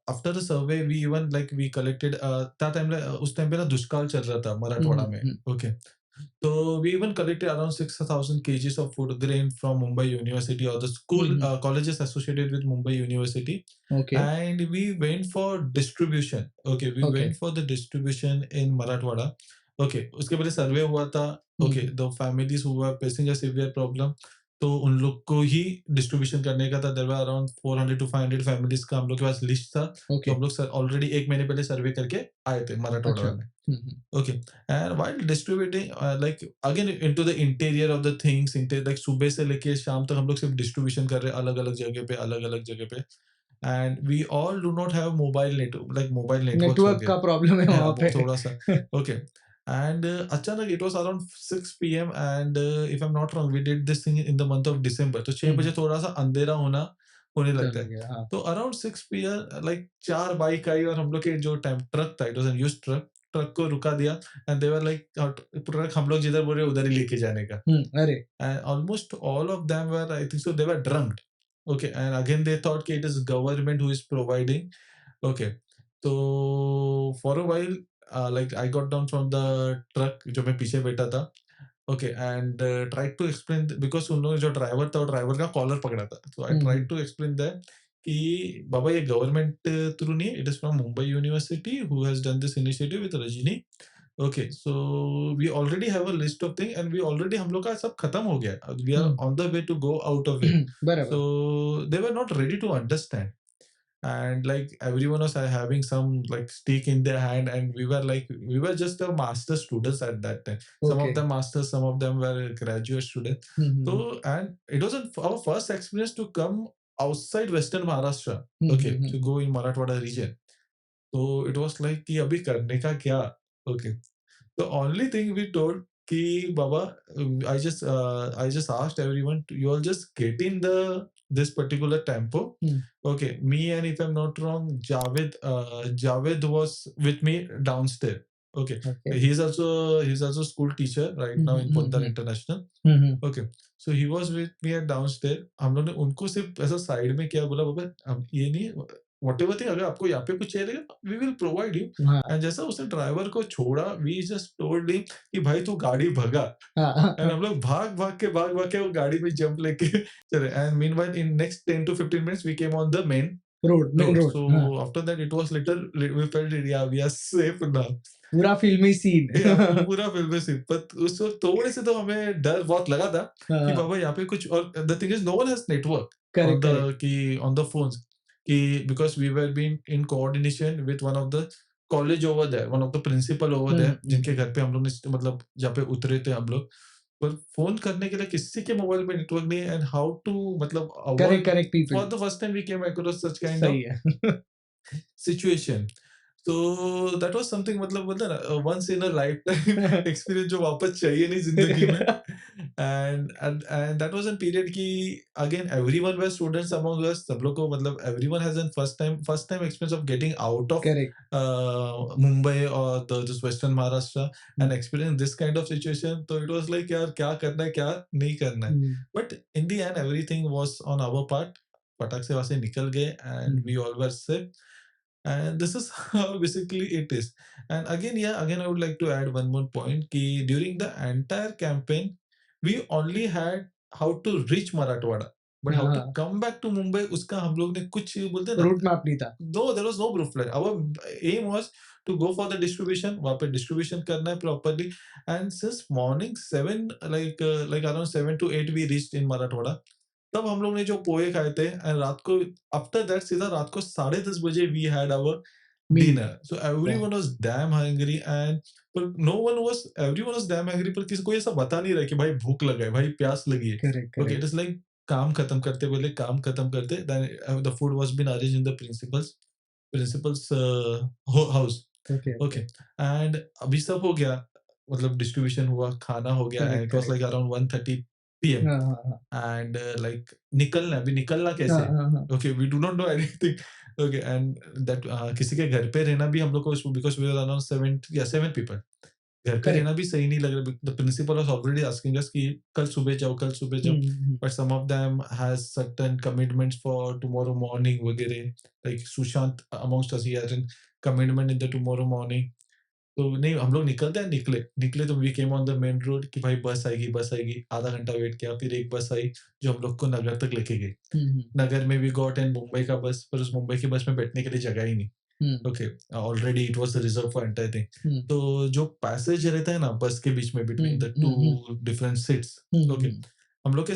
after the survey, we even like we collected that time उस time पे ना दुष्काल चल रहा था हुँ, मराठवाड़ा हुँ, में. हुँ, Okay. So we even collected around 6,000 kgs of food grain from Mumbai University or the hmm, school hmm, colleges associated with Mumbai University, okay, and we went for distribution. Okay, we okay, went for the distribution in Marathwada. Okay, उसके पहले सर्वे हुआ था. हुँ, Okay, hmm, the families who were facing a severe problem, तो उन लोग को ही distribution करने का था. There were around 400 to 500 families का हम लोग के पास लिस्ट था, ओके, जो हम लोग सर ऑलरेडी एक महीने पहले सर्वे करके आए थे अच्छा, मराठवाड़ा में. हुँ, हुँ, Okay. And while distributing, like again into the interior of the things, like सुबह से लेके शाम तक हम लोग सिर्फ डिस्ट्रीब्यूशन कर रहे हैं अलग अलग जगह पे. And we all do not have mobile net, like mobile networks network का वगैरह. प्रॉब्लम है है वहाँ वो पे। थोड़ा सा. Okay. And अचानक it was around 6 p.m. and if I'm not wrong, we did this thing in the month of December. तो 6 हुँ, बजे हुँ, थोड़ा सा अंधेरा होने लगता चलो है. गया, हाँ, तो अराउंड 6 पीएम लाइक 4 बाइक आई और हम लोग के जो टाइम ट्रक था, it was an used truck, truck को रुका दिया. And they were like truck हम लोग जिधर बोल रहे हैं उधर ही लेके जाने का. हुँ, अरे! And almost all of them were I think so they were drummed. Okay, and again they thought कि it is government who is providing. Okay, तो for a while like I got down from the truck जो मैं पीछे बैठा था. Okay, and try to explain because उन्होंने जो driver था, वो ड्राइवर का कॉलर पकड़ा था. So I hmm, tried hmm, to explain that कि बाबा ये गवर्नमेंट थ्रू नहीं है, it is from Mumbai university who has done this initiative with Rajni. Okay, so we already have a list of thing and we already हम लोग का सब खत्म हो गया है. We are hmm, on the way to go out of it. बराबर, so they were not ready to understand. And like everyone was having some like stick in their hand, and we were just the master students at that time. Some okay, of them masters, some of them were graduate students. Hmm, hmm, hmm, So and it was our first experience to come outside western Maharashtra, hmm, hmm, okay, hmm, to hmm, go in Marathwada region. So it was like कि अभी करने का क्या. Okay, the only thing we told कि Baba, I just asked everyone to you all just get in the this particular tempo. Hmm, Okay, me and if I'm not wrong, Javed was with me downstairs. Okay. Okay. He's also school teacher right now in Pondar International. Okay. So he was with me at downstairs. हम लोग ने उनको सिर्फ ऐसा side में किया, बोला बाबा अब ये नहीं, whatever thing, अगर आपको यहाँ पे कुछ चाहिए we will provide you. हाँ एंड जैसा उसने ड्राइवर को छोड़ा, वी जस्ट टोल्ड हिम कि भाई तू गाड़ी भगा. हाँ एंड हम लोग भाग भाग के वो गाड़ी में जंप लेके चले. And meanwhile in next 10 to 15 minutes we came on the main main road. Road. So हाँ, after that it was little, we felt it, yeah, we are safe now. पूरा फिल्मी सीन. या पूरा फिल्म से, पर उस वक्त थोड़े से तो हमें डर बहुत लगा था कि बाबा यहाँ पे कुछ. और the thing is no one has network on correct the correct. की ऑन द फोन्स कि because we were been in coordination with one of the college over there, one of the principal over there, जिनके घर पे हम लोग ने मतलब जहाँ पे उतरे थे हम लोग. पर फोन करने के लिए किसी के मोबाइल में नेटवर्क नहीं है. एंड हाउ टू मतलब correct avoid. Correct for people. The first time we came across such kind सही ऑफ है. Situation. So that was something, मतलब बोलते हैं ना, once in a lifetime experience जो वापस चाहिए नहीं जिंदगी में. And that was a period कि again everyone were students among us. सब लोग को मतलब everyone has a first time experience of getting out of correct. Mumbai or this Western Maharashtra and experience this kind of situation. So it was like यार क्या करना है क्या नहीं करना है. But in the end everything was on our part. फटाक से वहाँ से निकल गए and we all were safe. And this is how basically it is. And again I would like to add one more point ki during the entire campaign we only had how to reach Marathwada, but how to come back to Mumbai uska hum log ne kuch bolte na, route map नहीं था. no, there was no proof plan. Our aim was to go for the distribution, वहाँ पे distribution करना है properly. And since morning 7, like around 7 to 8 we reached in Marathwada. तब हम लोग ने जो पोहे खाए थे एंड रात को, आफ्टर दैट सीधा रात को 10:30 बजे we had our meal. Dinner. So everyone was damn hungry. And पर no one was everyone was damn hungry, पर किसी को ऐसा बता नहीं रहा कि भाई भूख लगा है, भाई प्यास लगी है. Correct okay, it correct. Is like काम खत्म करते पहले काम खत्म करते, then the food was been arranged in the principal's house. Okay okay, okay. And अभी सब हो गया, मतलब डिस्ट्रीब्यूशन हुआ, खाना हो गया. And correct it was like correct. Around 1:30 PM. हाँ हाँ हाँ. एंड लाइक निकलना, अभी निकलना हाँ कैसे. हाँ हाँ. Okay, we do not know anything. Okay, and that किसी के घर पे रहना भी हम लोग को, because we are around 7 people. घर पे रहना करेक्ट. भी सही नहीं लग रहा. The principal was already asking us कि कल सुबह जाओ, कल सुबह जाओ. But some of them has certain commitments for tomorrow morning वगैरह. Like Sushant amongst us, he has an commitment in the tomorrow morning. तो नहीं, हम लोग निकलते हैं, निकले तो we came on the main road कि भाई बस आएगी. आधा घंटा वेट किया, फिर एक बस आई जो हम लोग को नगर तक लेके गई. नगर में वी गॉट एन मुंबई का बस, पर उस मुंबई की बस में बैठने के लिए जगह ही नहीं. Okay, already it was reserve for entire thing. तो जो पैसेज रहता है ना बस के बीच में, between the two different seats. Okay, हम लोग के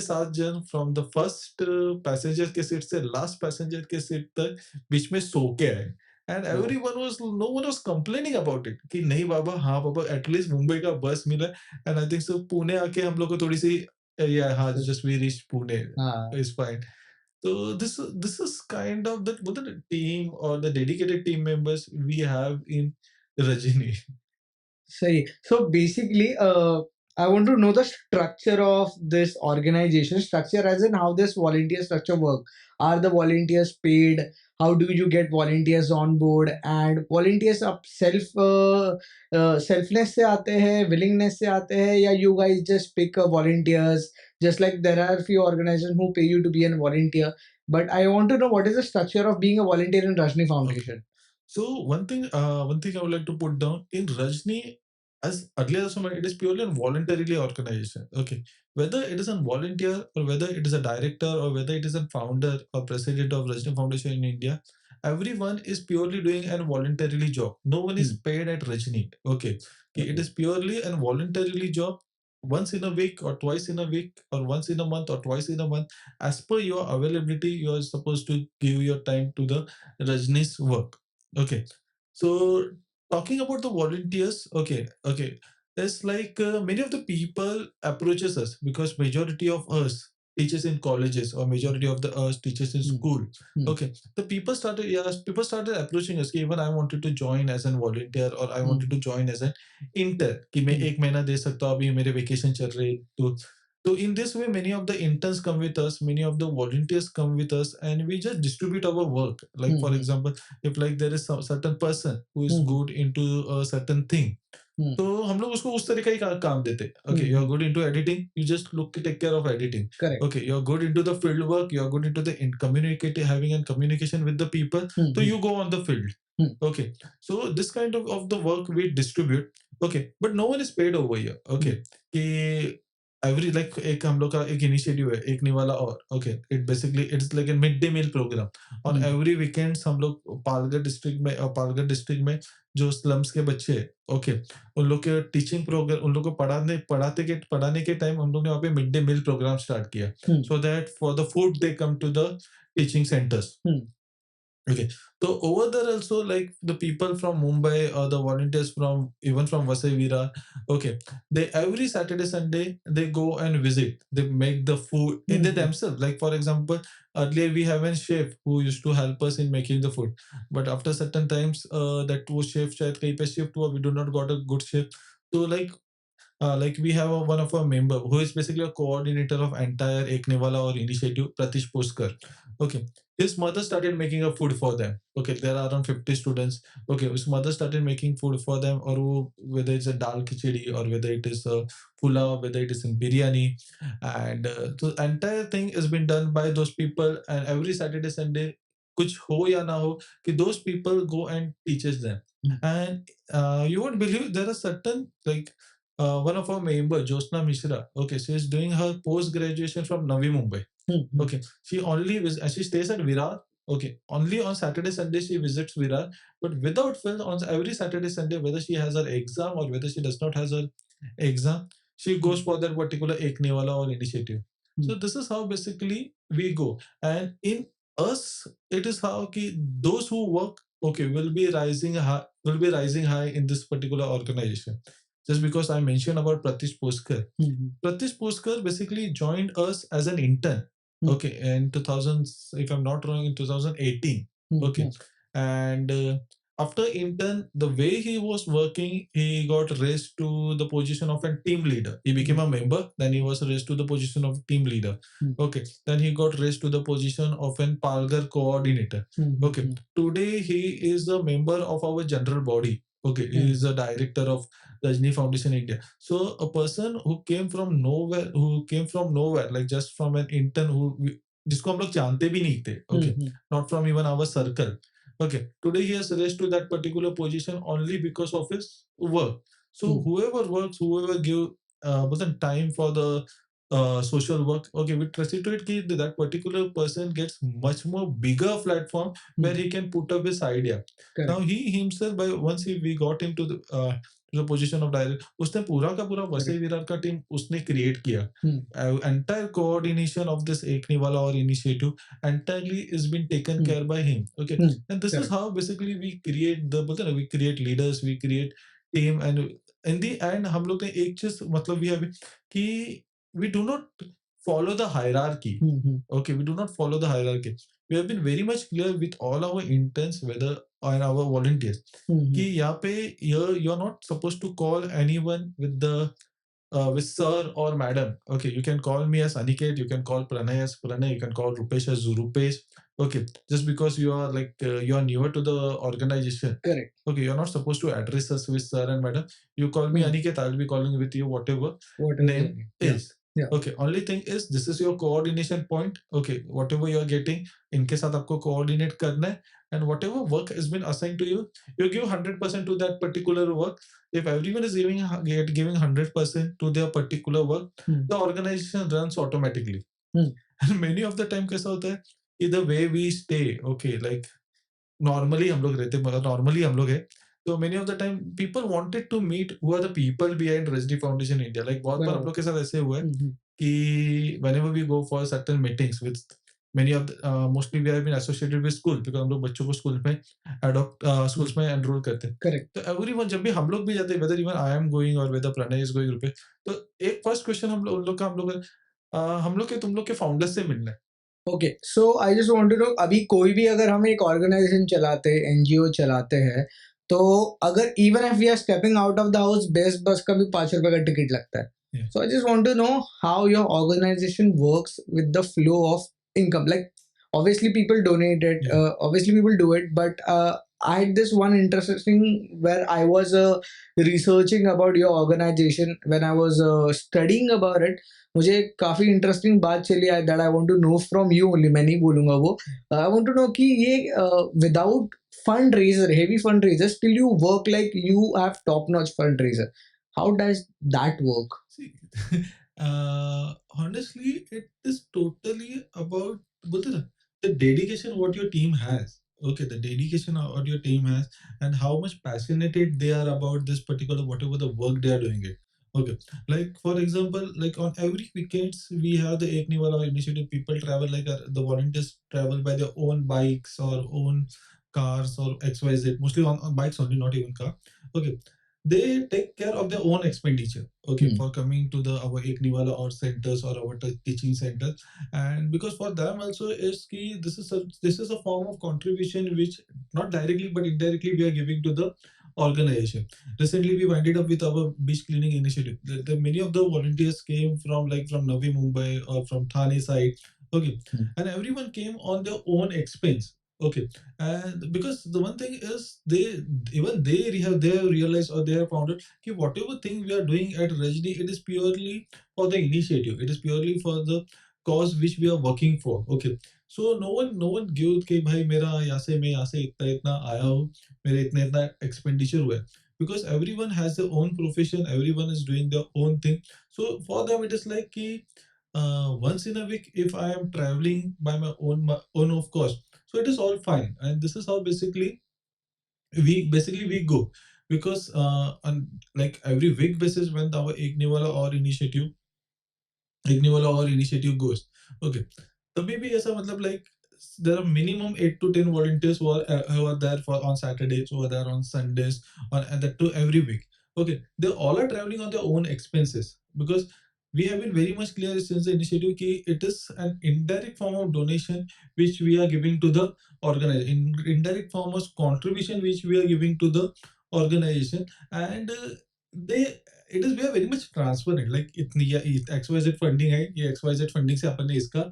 साथ जन फ्रॉम द फर्स्ट पैसेंजर के सीट से लास्ट पैसेंजर के सीट तक बीच में सो के आए. And no one was complaining about it कि नहीं बाबा, हाँ बाबा, एटलीस्ट मुंबई का बस मिला. एंड आई थिंक सो पुणे आके हम लोग को थोड़ी सी, या हाँ, जस्ट वी रीच पुणे हाँ. Is fine. So this is kind of the team or the dedicated team members we have in Rajini. सही. So basically, I want to know the structure of this organization. Structure as in how this volunteer structure work. Are the volunteers paid? How do you get volunteers on board? And volunteers up selfness से आते हैं, willingness से आते हैं, या you guys just pick volunteers? Just like there are few organizations who pay you to be a volunteer. But I want to know what is the structure of being a volunteer in Rajani Foundation. So one thing I would like to put down in Rajni, as earlier also mentioned, it is purely a voluntarily organization. Okay, whether it is a volunteer or whether it is a director or whether it is a founder or president of Rajani Foundation in India, everyone is purely doing a voluntarily job. No one is paid at Rajani. Okay, it is purely a voluntarily job. Once in a week or twice in a week or once in a month or twice in a month, as per your availability, you are supposed to give your time to the Rajni's work. Okay, so talking about the volunteers, okay, it's like many of the people approaches us because majority of us teaches in colleges or majority of the us teaches in school. Okay, the people started approaching us कि even I wanted to join as a volunteer or I wanted to join as an intern कि मैं एक महीना दे सकता हूँ, अभी मेरे vacation चल रहे. तो So in this way, many of the interns come with us, many of the volunteers come with us, and we just distribute our work. Like for example, if like there is some certain person who is good into a certain thing, तो हम लोग उसको उस तरीके का काम देते. Okay, you are good into editing, you just look take care of editing. Correct. Okay, you are good into the field work, you are good into the communicating, having and communication with the people, so you go on the field. Okay, so this kind of the work we distribute. Okay, but no one is paid over here. Okay, कि every like एक हम लोग का एक initiative है एक निवाला और okay it basically it's like a mid day meal programme on every weekends हम लोग पालघर डिस्ट्रिक्ट में जो स्लम्स के बच्चे हैं ओके उन लोग के टीचिंग प्रोग्राम उन लोग को पढ़ाने के टाइम हम लोग ने वहाँ पे mid day meal programme start किया so that for the food they come to the teaching centres. Okay, so over there also like the people from Mumbai or the volunteers from even from Vasai Vira, okay, they every Saturday Sunday they go and visit. They make the food in they themselves. Like for example, earlier we have a chef who used to help us in making the food, but after certain times that was chef शायद कहीं पे shift हुआ, we do not got a good chef. So like we have one of our member who is basically a coordinator of entire Eknewala or initiative, Pratish Poskar. Okay, his mother started making a food for them. Okay, there are around 50 students. Okay, his mother started making food for them, or whether it's a dal khichdi or whether it is a pulao, whether it is in biryani, and the entire thing has been done by those people. And every Saturday Sunday, कुछ हो या ना हो, कि those people go and teaches them. And you won't believe there are certain like one of our member, Josna Mishra, okay, she is doing her post graduation from Navi Mumbai. Okay, she stays at Virar. Okay, only on Saturday Sunday she visits Virar, but without fail on every Saturday Sunday, whether she has her exam or whether she does not has her exam, she goes for that particular Eknewala or initiative. So this is how basically we go, and in us, it is how those who work okay will be rising high in this particular organization. Just because I mentioned about Pratish Poskar. Pratish Poskar basically joined us as an intern. Okay, in 2000, if I'm not wrong, in 2018. Okay, and after intern, the way he was working, he got raised to the position of a team leader. He became a member, then he was raised to the position of team leader. Okay, then he got raised to the position of an Palgar coordinator. Okay, today he is a member of our general body. Okay, he is a director of Rajani Foundation India. So a person who came from nowhere, like just from an intern जिसको हम लोग जानते भी नहीं थे, okay, not from even our circle. Okay, today he has raised to that particular position only because of his work. So whoever works, whoever give wasn't time for the social work, okay, we trust it to it that particular person gets much more bigger platform where he can put up his idea. Correct. Now he himself, by we got him to the position of director, उसने पूरा का पूरा वसई विरार का team उसने create किया. Entire coordination of this Ekniwala or initiative entirely is been taken care by him. Okay, and this is how basically we create we create leaders, we create team, and in the end हम लोग ने एक चीज मतलब we have कि we do not follow the hierarchy. Okay, we do not follow the hierarchy. We have been very much clear with all our interns, whether and our volunteers, कि यहाँ पे you are not supposed to call anyone with sir or madam. Okay, you can call me as Aniket, you can call Pranay as Pranay, you can call Rupesh as Rupesh. Okay, just because you are you are newer to the organization. Correct. Okay, you're not supposed to address us with sir and madam. You call me Aniket, I'll be calling with you whatever name is. Yeah. Okay, only thing is this is your coordination point. Okay, whatever you are getting, इनके साथ आपको coordinate करना है, and whatever work has been assigned to you, you give 100% to that particular work. If everyone is giving 100% to their particular work, the organization runs automatically. And many of the time कैसा होता है, the way we stay, okay, like normally हम लोग रहते मगर normally हम लोग है, so many of the time people wanted to meet who are the people behind Rajani Foundation India. Like बहुत बार हम लोग के साथ ऐसे हुआ है कि whenever we go for certain meetings with many of the, mostly we have been associated with school because हम लोग बच्चों को स्कूल में schools में enroll करते हैं. Correct. तो everyone जब भी हम लोग भी जाते हैं, whether even I am going or whether Pranay is going रुपए, तो एक first question हम लोग के तुम लोग के founders से मिलना है. Okay, so I just want to know, अभी कोई भी अगर हम एक ऑर्गेनाइजेशन चलाते हैं, एनजीओ चलाते हैं, तो अगर even if we are stepping out of the house, BEST bus का भी ₹5 का टिकट लगता है. Yeah. So I just want to know how your organization works with the flow of income. Like, obviously people donate it, Yeah. obviously people do it, but I had this one interesting where I was researching about your organization when I was studying about it. मुझे काफी interesting बात चली आई that I want to know from you only. मैं नहीं बोलूंगा वो. आई want to know कि ये without fundraiser, heavy fundraiser, still you work like you have top notch fundraiser. How does that work? See, honestly, it is totally about बोलते ना, the dedication what your team has. Okay, the dedication what your team has and how much passionate they are about this particular whatever the work they are doing it. Okay, like for example, like on every weekends we have the Ek Niwala initiative. People travel like the volunteers travel by their own bikes or own cars or XYZ. Mostly on bikes only, not even car. Okay, they take care of their own expenditure, okay, Hmm. for coming to the our Ekniwala or centers or our teaching centers. And because for them also is key, this is a form of contribution which not directly but indirectly we are giving to the organization. Recently we winded up with our beach cleaning initiative. Many of the volunteers came from like from Navi Mumbai or from Thane side, okay, Hmm. and everyone came on their own expense, okay. And because the one thing is they have realized or they have found out कि whatever thing we are doing at Rajni, it is purely for the initiative, it is purely for the cause which we are working for, okay. So no one give कि भाई मेरा यहाँ से इतना इतना आया हूँ, मेरे इतना इतना expenditure हुआ है. Because everyone has their own profession, everyone is doing their own thing. So for them it is like कि once in a week if I am traveling by my own of course, so it is all fine. And this is how basically we go. Because on like every week basis when our Ignivala or initiative goes, okay, तभी भी ऐसा मतलब like there are minimum 8 to 10 volunteers who are there for on Saturdays, who are there on Sundays, and that too every week. Okay, they all are traveling on their own expenses because we have been very much clear since the initiative कि it is an indirect form of donation which we are giving to the organization, indirect form of contribution which we are giving to the organization. And they it is we are very much transparent like इतनी या XYZ funding है, ये XYZ funding से अपन ने इसका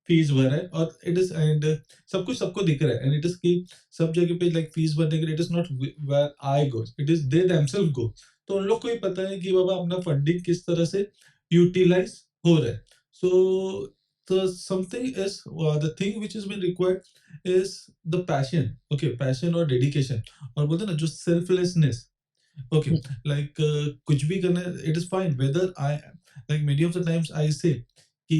fees भरा है और इट इज एंड सब कुछ सबको दिख रहा है. एंड इट इज कि सब जगह पे लाइक फीस भरने के लिए it is not where I go, it is they themselves go. तो उन लोग को ही पता है कि बाबा अपना फंडिंग किस तरह से यूटिलाइज हो रहा है. सो the something is the thing which has been required is the passion, okay, passion or dedication, और बोलते हैं ना जो selflessness. Okay, like कुछ भी करना it is fine whether I like many of the times I say कि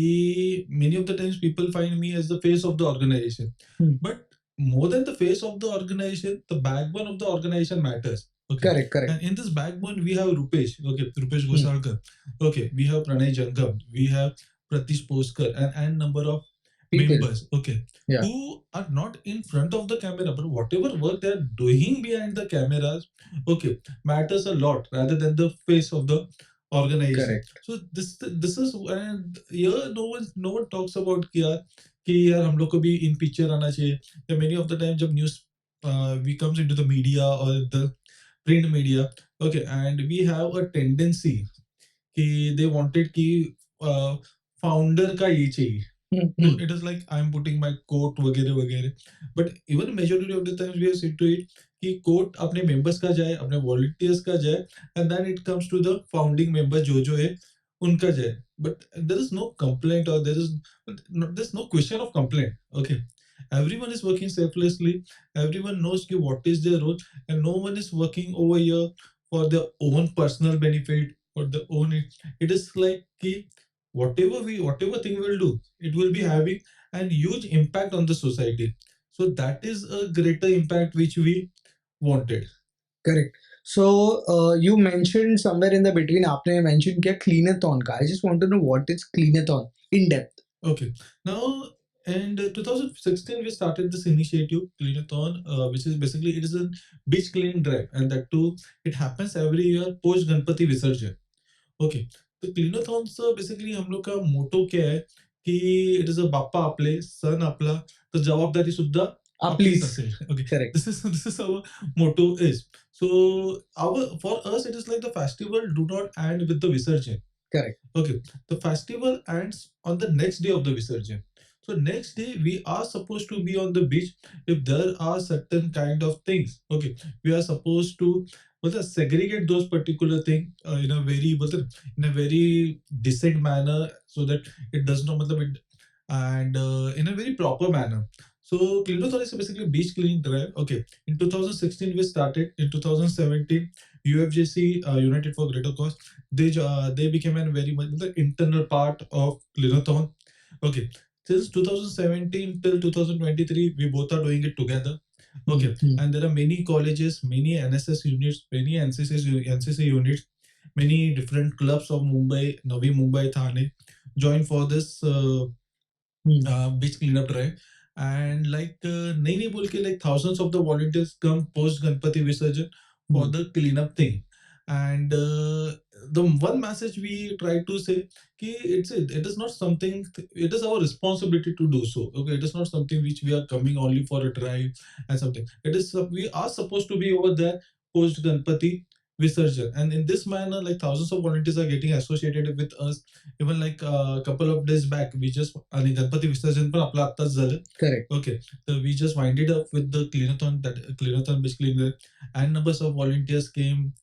many of the times people find me as the face of the organization, Hmm. but more than the face of the organization, the backbone of the organization matters. Okay, Correct, correct. and in this backbone we have Rupesh, okay, Rupesh Hmm. Gosalkar, okay, we have Pranay Jangam, we have Pratish Poskar, and number of People. members, okay, Yeah. who are not in front of the camera, but whatever work they are doing behind the cameras, okay, matters a lot rather than the face of the organization. Correct. So this is and here no one talks about कि यार हम लोग को भी in picture आना चाहिए. Yeah, many of the time जब news we comes into the media or the print media, okay, and we have a tendency कि they wanted कि founder का ये चाहिए. Hmm. So Hmm. it is like I'm putting my quote वगैरह वगैरह. But even majority of the times we have said to it कि quote अपने members का जाए, अपने volunteers का जाए, and then it comes to the founding members जो है उनका जाए. But there is no complaint or there's no question of complaint. Okay, everyone is working selflessly. Everyone knows कि what is their role, and no one is working over here for their own personal benefit or their own. It is like कि whatever thing we'll do, it will be having an huge impact on the society. So that is a greater impact which we wanted. Correct. So you mentioned somewhere in the between, आपने mentioned क्या cleanathon का. I just want to know what is cleanathon in depth. Okay. Now, in 2016, we started this initiative, Cleanathon, which is basically it is a beach cleaning drive, and that too, it happens every year post Ganpati Visarjan. Okay, तो क्लीनोथॉनचं basically हम लोग का मोटो क्या आहे की it is a Bappa आपले सण आपला तर जबाबदारी सुद्धा आपलीच Please. असेल. Okay, Correct. This is our motto is. So our for us it is like the festival do not end with the visarjan. Correct. Okay, the festival ends on the next day of the Visarjan. So next day we are supposed to be on the beach if there are certain kind of things. Okay, we are supposed to segregate those particular thing in a very decent manner so that it does not it, and in a very proper manner. So Cleanathon is basically beach cleaning drive. Okay, in 2016 we started. In 2017, UFJC United for Greater Cause they became a very much the internal part of Cleanathon. Okay, since 2017 till 2023, we both are doing it together. Okay, and there are many colleges, many NSS units, many NCC units, many different clubs of Mumbai, Navi Mumbai, Thane join for this beach cleanup drive. And nahi nahi bol ke, like thousands of the volunteers come post Ganpati Visarjan for the cleanup thing. And the one message we try to say ki it is not something, it is our responsibility to do so. Okay, it is not something which we are coming only for a drive and something. It is we are supposed to be over there post Ganpati Visarjan, and in this manner, like thousands of volunteers are getting associated with us. Even like a couple of days back, we just आणि गणपती विसर्जन पण आपलं आत्ताच झालं. Correct. Okay, so we just winded up with the cleanathon. That cleanathon basically, and numbers of volunteers came.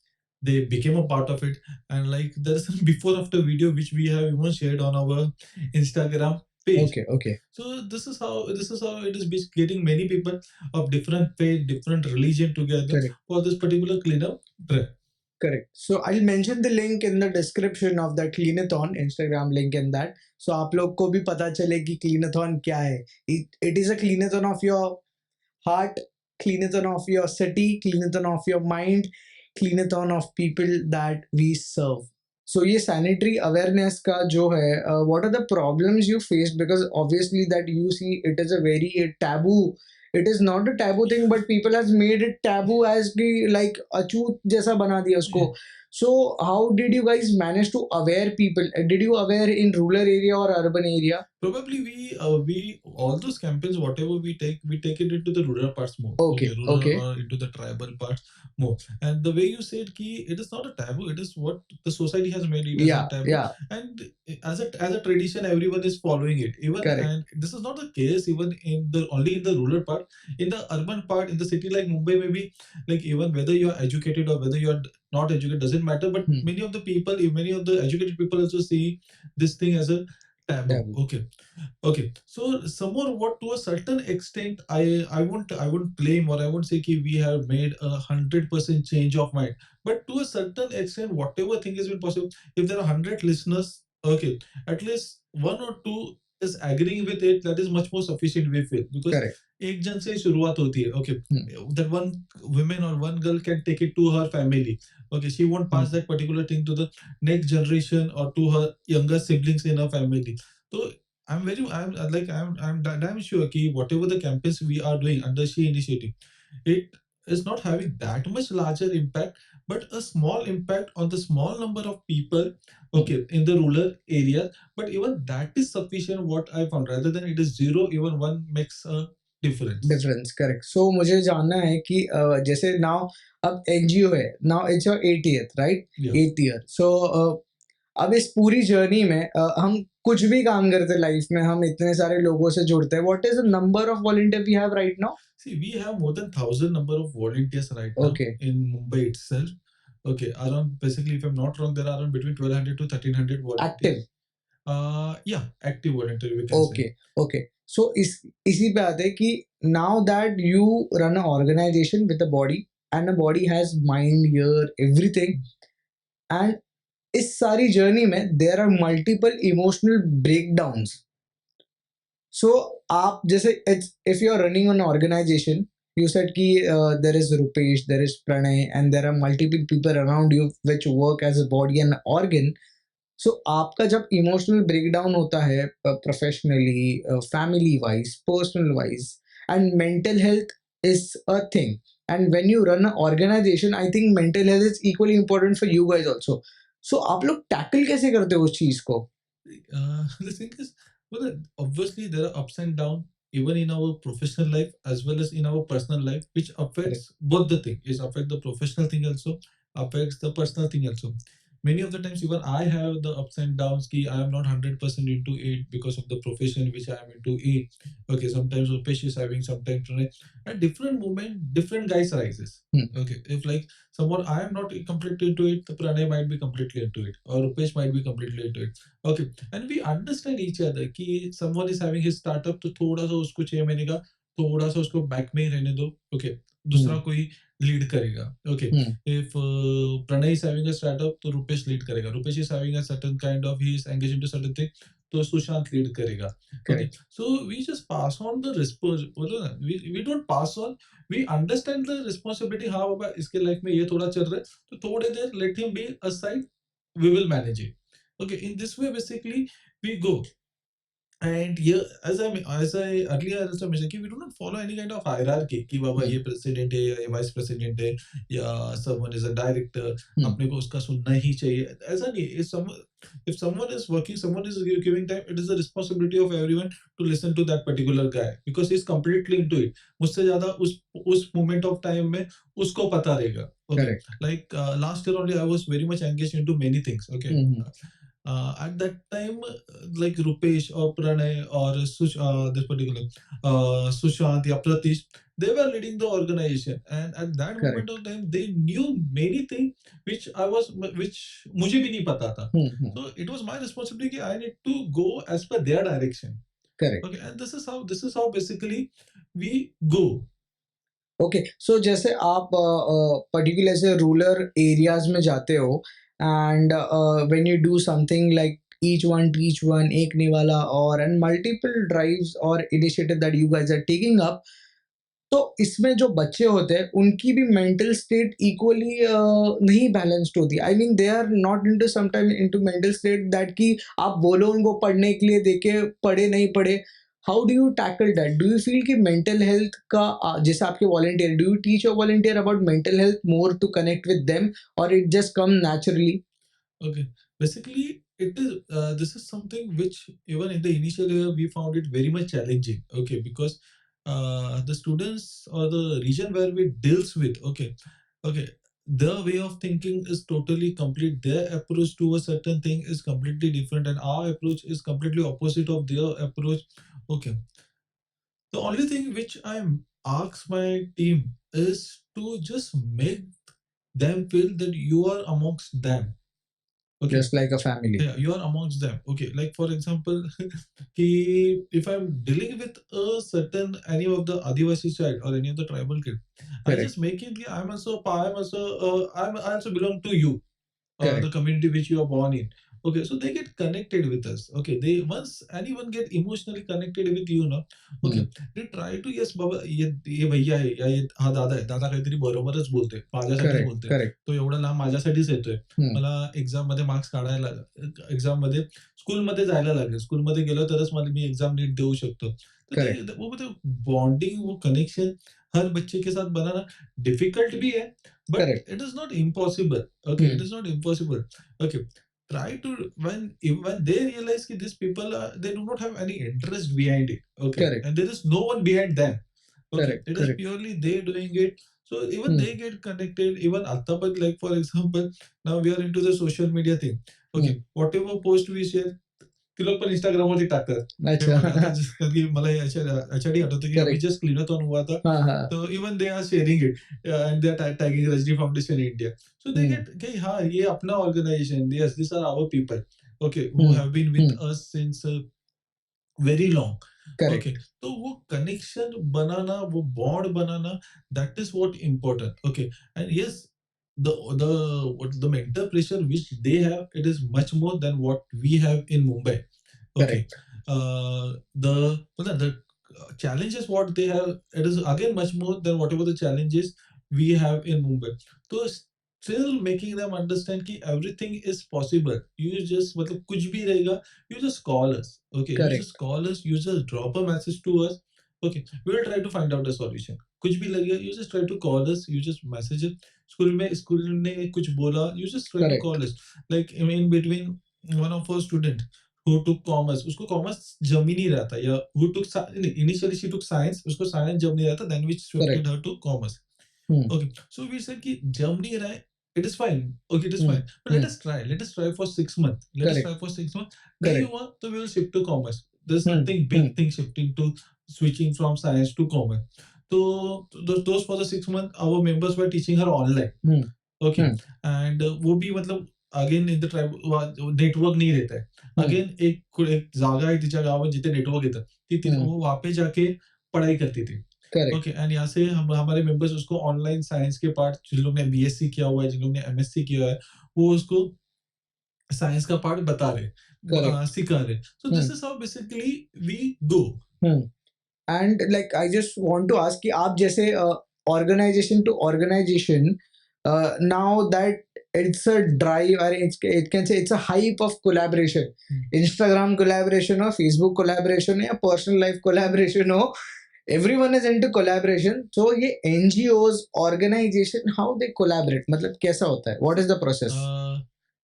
They became a part of it, and like there's a before after video which we have even shared on our Instagram page. Okay, okay. So this is how it is getting many people of different faith, different religion together. Correct. For this particular cleanup trip. Correct. So I'll mention the link in the description of the Cleanathon Instagram link in that. So आप लोग को भी पता चले कि Cleanathon क्या है. It is a cleanathon of your heart, cleanathon of your city, cleanathon of your mind, cleanathon of people that we serve. So ये sanitary awareness का जो है, what are the problems you faced? Because obviously that you see it is a very taboo. It is not a taboo thing, but people has made it taboo as कि like अछूत जैसा बना दिया उसको. So how did you guys manage to aware people? Did you aware in rural area or urban area? Probably we all those campaigns whatever we take it into the rural parts more. Okay, rural okay. or into the tribal parts more. And the way you said ki it is not a taboo, it is what the society has made it as Yeah, a taboo. yeah. And as a tradition everyone is following it. Even Correct. and this is not the case even in the only in the rural part. In the urban part, in the city like Mumbai, maybe like even whether you are educated or whether you are not educated doesn't matter. But many of the people, many of the educated people also see this thing as a taboo. Okay. Okay. So somewhat what to a certain extent I won't claim or I won't say ki we have made 100% change of mind. But to a certain extent, whatever thing has been possible, if there are 100 listeners, okay, at least one or two is agreeing with it, that is much more sufficient we feel. Because Correct. एक जन से शुरुआत होती है. Okay, that one woman or one girl can take it to her family. Okay, she won't pass that particular thing to the next generation or to her younger siblings in her family. So I'm damn sure कि whatever the campaigns we are doing under She Initiative, it is not having that much larger impact, but a small impact on the small number of people, okay, in the rural areas. But even that is sufficient. What I found, rather than it is zero, even one makes a difference. Difference, correct. So मुझे जानना है कि जैसे now अब NGO है, now it's your 80th, right? Yeah. 8th year. So अब इस पूरी जर्नी में हम कुछ भी काम करते लाइफ में, हम इतने सारे लोगों से जुड़ते हैं. What is the number of volunteer we have right now? See, we have more than 1,000 number of volunteers right now. Okay. In Mumbai itself. Okay, around basically, if I'm not wrong, there are around between 1,200 to 1,300 volunteers. Active. Yeah, active volunteer we can Okay, say. okay. So इसी पे आते हैं कि now that you run an organization with a body and a body has mind, ear, everything, and इस सारी journey में there are multiple emotional breakdowns. So आप जैसे if you are running an organization, you said कि there is Rupesh, there is Pranay, and there are multiple people around you which work as a body and organ. So आपका जब emotional breakdown होता है professionally, family wise, personal wise, and mental health is a thing, and when you run a organisation I think mental health is equally important for you guys also. So आप लोग tackle कैसे करते हो उस चीज को? The thing is, well, obviously there are ups and downs even in our professional life as well as in our personal life, which affects both the thing. It affects the professional thing also, affects the personal thing also. many of the times even I have the ups and downs. Ki I am not 100% into it because of the profession which I am into it. Okay, sometimes Rupesh is having, sometimes Pranay. At different moment, different guys rises. Okay, if like someone I am not completely into it, the Pranay might be completely into it, or Rupesh might be completely into it. Okay, and we understand each other कि someone is having his startup, तो थोड़ा सा उसको 6 महीने का थोड़ा सा उसको बैक में ही रहने दो. Okay, दूसरा कोई लीड करेगा. Okay, if Pranay is having a startup, तो Rupesh lead करेगा. Rupesh is having a certain kind of, he is engaged into certain thing, तो सुशांत lead करेगा. Okay, so we just pass on the we don't pass on, we understand the responsibility. हाँ बाबा इसके life में ये थोड़ा चल रहा है, तो थोड़े देर let him be aside, we will manage it. Okay, in this way basically we go. And yeah, as I earlier also mentioned, we do not follow any kind of hierarchy कि बाबा ये president है या ये vice president है या someone is a director, अपने को उसका सुनना ही चाहिए. ऐसा नहीं. If someone is working, someone is giving time, it is the responsibility of everyone to listen to that particular guy because he is completely into it. मुझसे ज़्यादा उस moment of time में उसको पता रहेगा. Okay, like last year only I was very much engaged into many things. Okay. At that time, like Rupesh or Pranay or this particular Sushant or Pratish, they were leading the organization, and at that moment of time, they knew many things which मुझे भी नहीं पता था. So it was my responsibility. I need to go as per their direction. Okay, and this is how basically we go. Okay so जैसे आप particular से rural areas में जाते हो and when you do something like each one teach one एक निवाला और and multiple drives or initiative that you guys are taking up, तो इसमें जो बच्चे होते हैं उनकी भी मेंटल स्टेट इक्वली नहीं बैलेंस्ड होती. I mean they are not into sometime into mental state that कि आप बोलो उनको पढ़ने के लिए देके पढ़े नहीं पढ़े. How do you tackle that? Do you feel कि मेंटल हेल्थ का जैसे आपके volunteer, do you teach your volunteer about mental health more to connect with them और it just come naturally? Okay, basically it is this is something which even in the initial year we found it very much challenging. Okay, because the students or the region where we deals with, okay, their way of thinking is totally complete. Their approach to a certain thing is completely different, and our approach is completely opposite of their approach. Okay, the only thing which I ask my team is to just make them feel that you are amongst them. Okay. Just like a family. Yeah, you are amongst them. Okay, like for example, कि if I'm dealing with a certain any of the Adivasi child or any of the tribal kid, I just make it. I also belong to you, the community which you are born in. Okay, so they get connected with us. Okay, they once anyone get emotionally connected with you, no? Okay, they try to, yes बाबा ये भैया आहे या ये हा दादा आहे. दादा काहीतरी बरोबरच बोलतोय, माझ्यासाठीच बोलतोय. तो एवढा लांब माझ्यासाठीच येतोय. मला एक्झाम मध्ये मार्क्स काढायला, एक्झाम मध्ये स्कूल मध्ये जायला लागेल. स्कूल मध्ये गेलो तरच मला मी एक्झाम नीट देऊ शकतो. तो वो मतलब बॉन्डिंग, वो कनेक्शन हर बच्चे के साथ बनाना डिफिकल्ट भी है, but it is not impossible. Okay, it is not impossible. Okay, try to when they realize that these people are, they do not have any interest behind it. Okay, and there is no one behind them. Okay, it is purely they doing it. So even they get connected. Even Attapat, like for example, now we are into the social media thing. Okay, whatever post we share, ती लोग पण Instagram वरती टाकतात. मला याच्यासाठी आठवतं की अभी जस्ट क्लीनाथॉन हुआ था, तो even they are sharing it and they are tagging Rajni foundation India. So they get कि हाँ ये अपना organisation, yes this are our people, okay, who have been with us since very long. Okay, तो वो connection बनाना, वो bond बनाना, that is what important. Okay, and yes, the mental pressure which they have, it is much more than what we have in Mumbai. Okay, the challenges what they have, it is again much more than whatever the challenges we have in Mumbai. So still making them understand कि everything is possible. You just मतलब कुछ भी रहेगा, you just call us. Okay, you just call us, you just drop a message to us. Okay, we will try to find out a solution. कुछ भी लगेगा, you just try to call us, you just message it. School ने कुछ बोला, you just try to call us. Like in between, one of our student who took commerce, उसको commerce जम ही नहीं रहा था, या who took initially she took science, उसको science जम नहीं रहा था, then we shifted her to commerce. Okay, so we said कि जम नहीं रहा है, it is fine. Okay, it is fine. But let us try. Let us try for 6 months. Let us try for 6 months. नहीं हुआ तो we will shift to commerce. There's nothing big thing shifting to switching from science to commerce. So those for the 6 months, our members were teaching her online. Okay, and वो भी मतलब again in the tribe network नहीं रहता है. Again एक जागा आहे तिच्या गावात जिथे नेटवर्क येतं. ती वो वहाँ पे जाके पढ़ाई करती थी. ओके, एंड यहाँ से हम हमारे मेंबर्स उसको ऑनलाइन साइंस के पार्ट, जिन लोग ने बीएससी किया हुआ है, जिन लोग ने एमएससी किया है, वो उसको साइंस का पार्ट बता रहे, सिखा रहे. So this is how basically we go. And like I just want to ask कि आप जैसे organisation to organisation now that it's a drive or it can say it's a hype of collaboration. Instagram collaboration or Facebook collaboration या personal life collaboration हो, everyone is into collaboration. So ये NGOs organization how they collaborate, मतलब कैसा होता है, what is the process?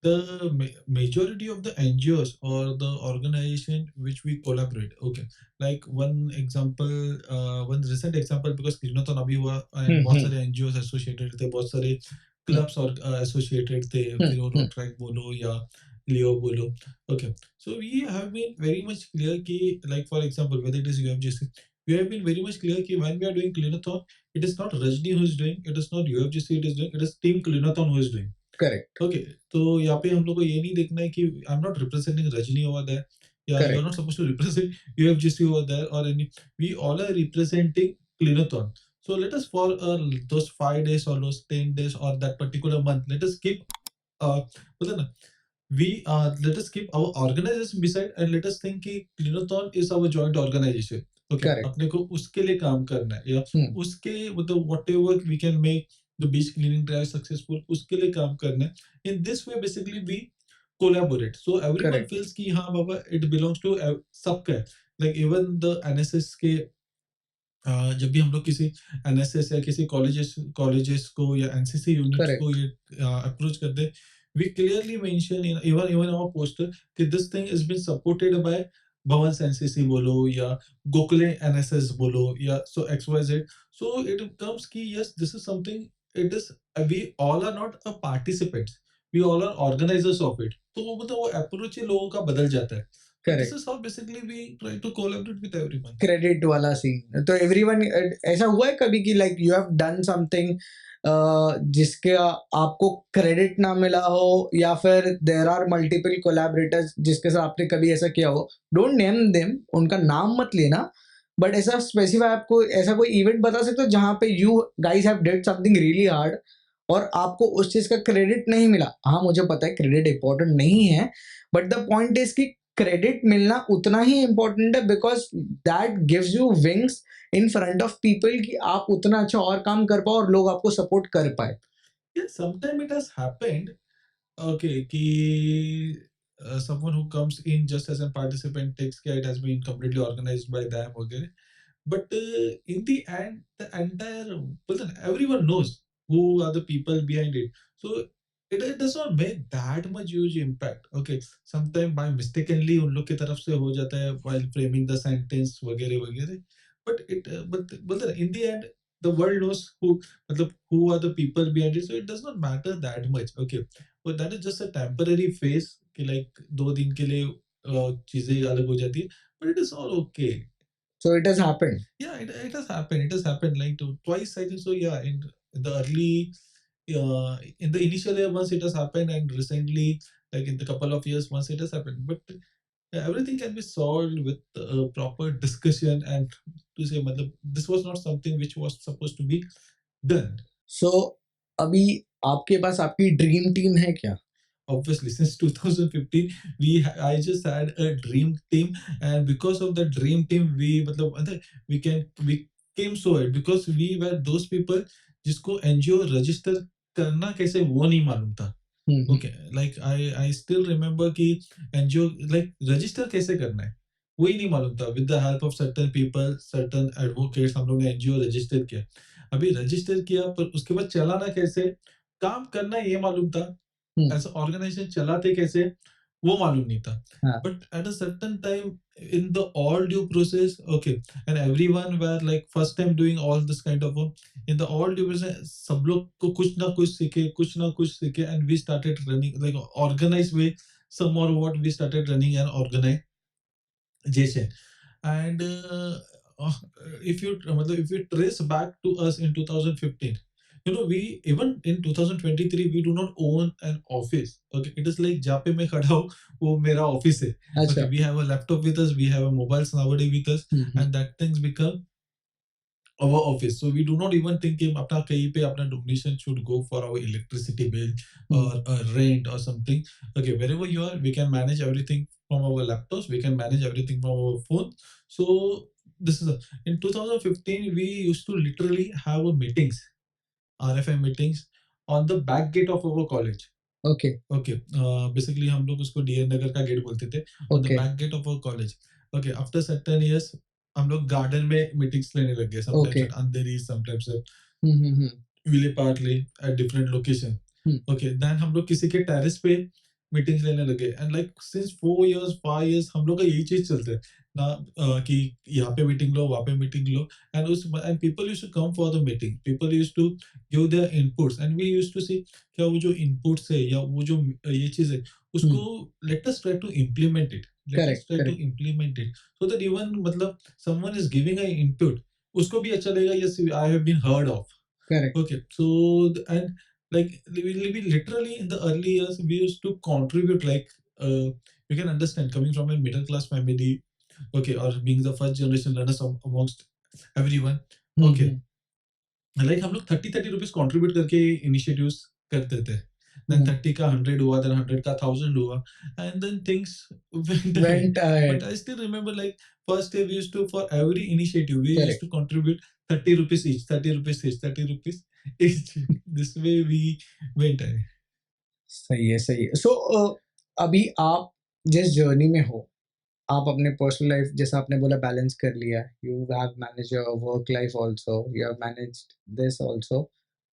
The majority of the NGOs or the organization which we collaborate, okay, like one example, one recent example, because Cleanathon अभी हुआ and बहुत सारे NGOs associated थे, बहुत सारे clubs और associated थे, फिर वो रोटरैक बोलो या लियो बोलो. Okay, so we have been very much clear कि like for example whether it is UFGC, we have been very much clear कि when we are doing Cleanathon, it is not Rajni who is doing, it is not UFGC it is doing, it is team Cleanathon who is doing. Correct. Okay, तो यहाँ पे हम लोग को ये नहीं देखना है कि I'm not representing Rajni over there, या you're not supposed to represent UFGC over there or any. We all are representing Cleanathon. So let us for those 5 days or those 10 days or that particular month, let us keep बोलते ना, we let us keep our organization beside and let us think कि Cleanathon is our joint organization. Okay, अपने को उसके लिए काम करना है, या उसके मतलब whatever we can make the beach cleaning drive successful, उसके लिए काम करना है. In this way basically we collaborate, so everyone feels कि हाँ बाबा it belongs to सबका है. Like even the NSS के जब भी हम लोग किसी एनएसएस या किसी कॉलेजेस को या एनसीसी यूनिट्स को ये अप्रोच करते हैं, we clearly mention in even our poster कि this thing is been supported by भवन एनसीसी बोलो या गोखले एनएसएस बोलो या so XYZ. So it comes कि yes, this is something, it is we all are not a participants, we all are organizers of it. तो वो मतलब वो अप्रोच ही लोगों का बदल जाता है. This is how basically we try to collaborate with everyone. Credit वाला सीन तो everyone ऐसा हुआ है कभी कि like you have done something जिसके आपको क्रेडिट ना मिला हो, या फिर there are multiple collaborators जिसके साथ आपने कभी ऐसा किया हो, don't name them, उनका नाम मत लेना, बट ऐसा स्पेसिफाई आपको ऐसा कोई इवेंट बता सकते हो जहाँ पे you guys have did something really hard और आपको उस चीज का क्रेडिट नहीं मिला. हाँ मुझे पता है क्रेडिट इंपॉर्टेंट नहीं है, बट द पॉइंट इज कि क्रेडिट मिलना उतना ही इंपॉर्टेंट है, because that gives you wings in front of people कि आप उतना अच्छा और काम कर पाओ और लोग आपको सपोर्ट कर पाए. Yeah, sometimes it has happened. Okay, कि someone who comes in just as a participant takes care, it has been completely organized by them. Okay, but in the end, the entire person, everyone knows who are the people behind it. So it does not make that much huge impact. Okay, sometimes by mistakenly उन लोग की तरफ से हो जाता है while framing the sentence वगैरह वगैरह. But but in the end, the world knows मतलब who are the people behind it. So it does not matter that much. Okay, but that is just a temporary phase कि like 2 दिन के लिए चीजें अलग हो जाती है. But it is all okay. So it has happened. Yeah, it has happened. It has happened like twice, I think so. Yeah, in the early, in the initial year once it has happened, and recently, like in the couple of years once it has happened. But everything can be solved with proper discussion and to say, मतलब, this was not something which was supposed to be done. So अभी आपके पास आपकी dream team है क्या? Obviously, since 2015 I just had a dream team, and because of the dream team we came so ahead because we were those people जिसको NGO register करना कैसे वो नहीं मालूम था. Okay, like I still remember कि NGO like register कैसे करना है वही नहीं मालूम था. With the help of certain people, certain advocates, हम लोग ने NGO register किया. अभी register किया पर उसके बाद चलाना कैसे, काम करना ये मालूम था. ऐसा ऑर्गेनाइजेशन चलाते कैसे वो मालूम नहीं था. But at a certain time in the all due process, okay, and everyone were like first time doing all this kind of work. In the all due process, सब लोग को कुछ ना कुछ सीखे, and we started running like organized way. Some or what we started running an organization, and uh, if you trace back to us in 2015, we even in 2023 we do not own an office. Okay, it is like जहाँ पे मैं खड़ा हूँ वो मेरा office है. Okay, अच्छा. we have a laptop with us, we have a mobiles nowadays with us, and that things become our office. So we do not even think कि अपना कहीं पे अपना donation should go for our electricity bill or rent or something. Okay, wherever you are, we can manage everything from our laptops. We can manage everything from our phone. So this is in 2015 we used to literally have a meetings, RFI meetings on the back gate of our college. Okay. Okay, basically हम लोग उसको DN Nagar का gate बोलते थे, on the okay. Back gate of our college. Okay, after certain years हम लोग garden में meetings लेने लग गए, sometimes okay. At Andheri, sometimes at hmm. Vile Parle, at different location. Okay, then हम लोग किसी के टेरेस पे मीटिंग्स लेने लगे, and like since 4 years 5 years हम लोग का यही चीज चलता है ना, कि यहाँ पे मीटिंग लो, वहाँ पे मीटिंग लो, and people used to come for the meeting, people used to give their inputs, and we used to see क्या वो जो इनपुट्स है या वो जो ये चीज है उसको let us try to implement it, let us correct. Try to correct. Implement it, so that even मतलब someone is giving a input, उसको भी अच्छा लगेगा, yes I have been heard of. Correct. Okay, so and like we literally in the early years we used to contribute like, you can understand coming from a middle class family, okay, or being the first generation learners amongst everyone. Okay, like हम लोग 30-30 rupees contribute करके initiatives करते थे, then 30 का 100 हुआ, then 100 का 1000 हुआ, and then things went ahead. Went but ahead. I still remember like first day we used to for every initiative we used correct. To contribute 30 rupees each, 30 rupees each, 30 rupees each. This way we went ahead. सही है. सही है. सो अभी आप जिस journey में हो, आप अपने पर्सनल लाइफ जैसा आपने बोला बैलेंस कर लिया, you have manage your work life also, you have managed this also.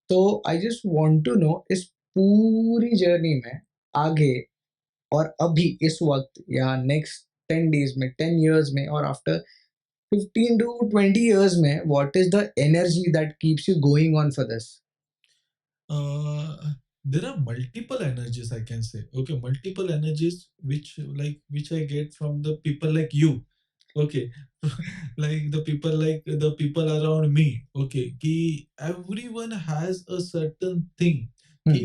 तो I just want to know इस पूरी जर्नी में आगे और अभी इस वक्त या नेक्स्ट 10 डेज में, 10 इयर्स में, और आफ्टर 15 to 20 years में, what is the energy that keeps you going on for this? There are multiple energies, I can say. Okay, multiple energies which I get from the people like you. Okay, like the people around me. Okay, कि everyone has a certain thing कि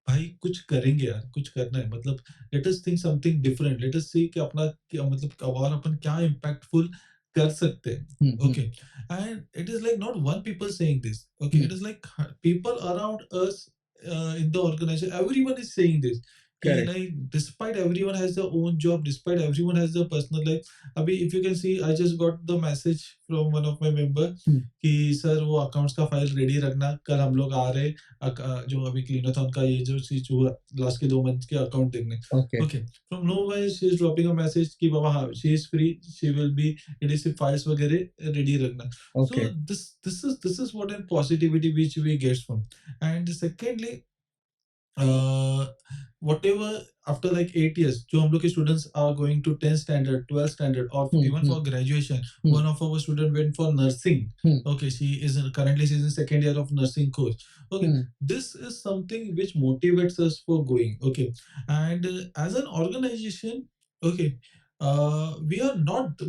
भाई कुछ करेंगे यार, कुछ करना है, मतलब let us think something different, let us see कि अपना क्या मतलब और अपन क्या impactful कर सकते हैं. Okay, and it is like not one people saying this. Okay, it is like people around us, in the organization, everyone is saying this कि Correct. like despite everyone has their own job, despite everyone has their personal life. अभी if you can see, I just got the message from one of my member कि sir वो accounts का file ready रखना, कल हम लोग आ रहे जो अभी क्लीनाथॉन का ये जो चीज हुआ लास्ट के 2 मंथ के अकाउंट देखने. Okay. Okay, from nowhere she is dropping a message कि बाबा हाँ she is free, she will be ADC files वगैरह रेडी रखना. Okay. So this is what a positivity which we get from. And secondly, uh, whatever after like 8 years जो हम लोग के students are going to 10th standard, 12th standard, or even for graduation, one of our student went for nursing. Okay, currently she's in second year of nursing course. Okay, this is something which motivates us for going. Okay, and as an organization, okay, we are not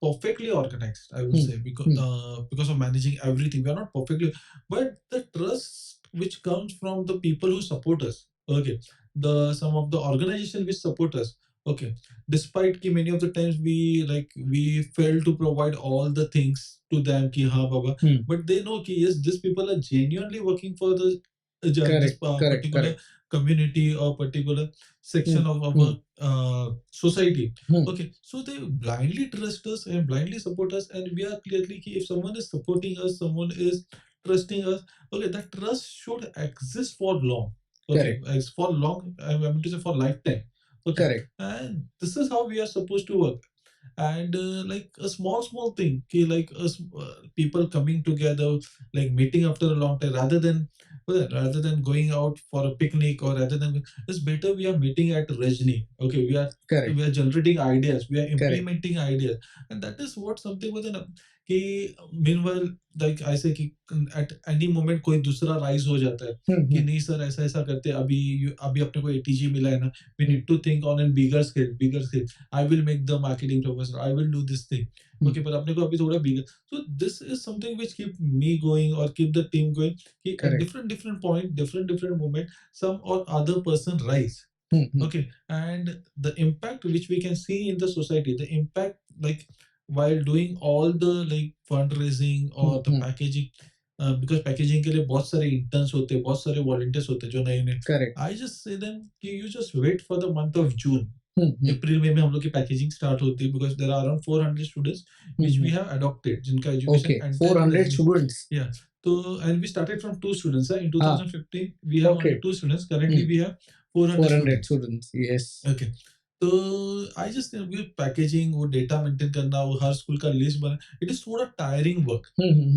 perfectly organized, I will say, because of managing everything we are not perfectly, but the trust which comes from the people who support us. Okay, the some of the organization which support us. Okay, despite ki many of the times we fail to provide all the things to them ki ha baba, but they know ki yes, these people are genuinely working for the this particular community or particular section of our society. Okay, so they blindly trust us and blindly support us, and we are clearly ki if someone is supporting us, someone is trusting us, okay, that trust should exist for long. Okay, as for long, I mean to say for lifetime. Okay, Correct. and this is how we are supposed to work. and like a small thing, okay, like us people coming together, like meeting after a long time, rather than going out for a picnic, or rather than, it's better we are meeting at Rajni. Okay, Correct. we are generating ideas, we are Correct. implementing ideas, and that is what something with an कि meanwhile like I say कि at any moment कोई दूसरा rise हो जाता है कि नहीं sir ऐसा ऐसा करते हैं, अभी अपने को एटीजी मिला है ना, we need to think on a bigger scale. I will make the marketing professor, I will do this thing. Okay, पर अपने को अभी थोड़ा bigger. So this is something which keep me going or keep the team going. कि at Correct. different point, different moment, some or other person rise. Okay, and the impact which we can see in the society, the impact like while doing all the like fundraising or the packaging, because packaging के लिए बहुत सारे interns होते हैं, बहुत सारे volunteers होते हैं जो नए नए. Correct. I just say them कि you just wait for the month of June. April में हम लोग की पैकेजिंग स्टार्ट होती है, because there are around 400 students which we have adopted, जिनका education Okay, 400 students. Yeah. So and we started from 2 students. In 2015 we have only 2 students. Currently we have 400 students. Yes. Okay. तो I just वो packaging, वो data maintain करना, वो हर school का list बना, it is थोड़ा tiring work.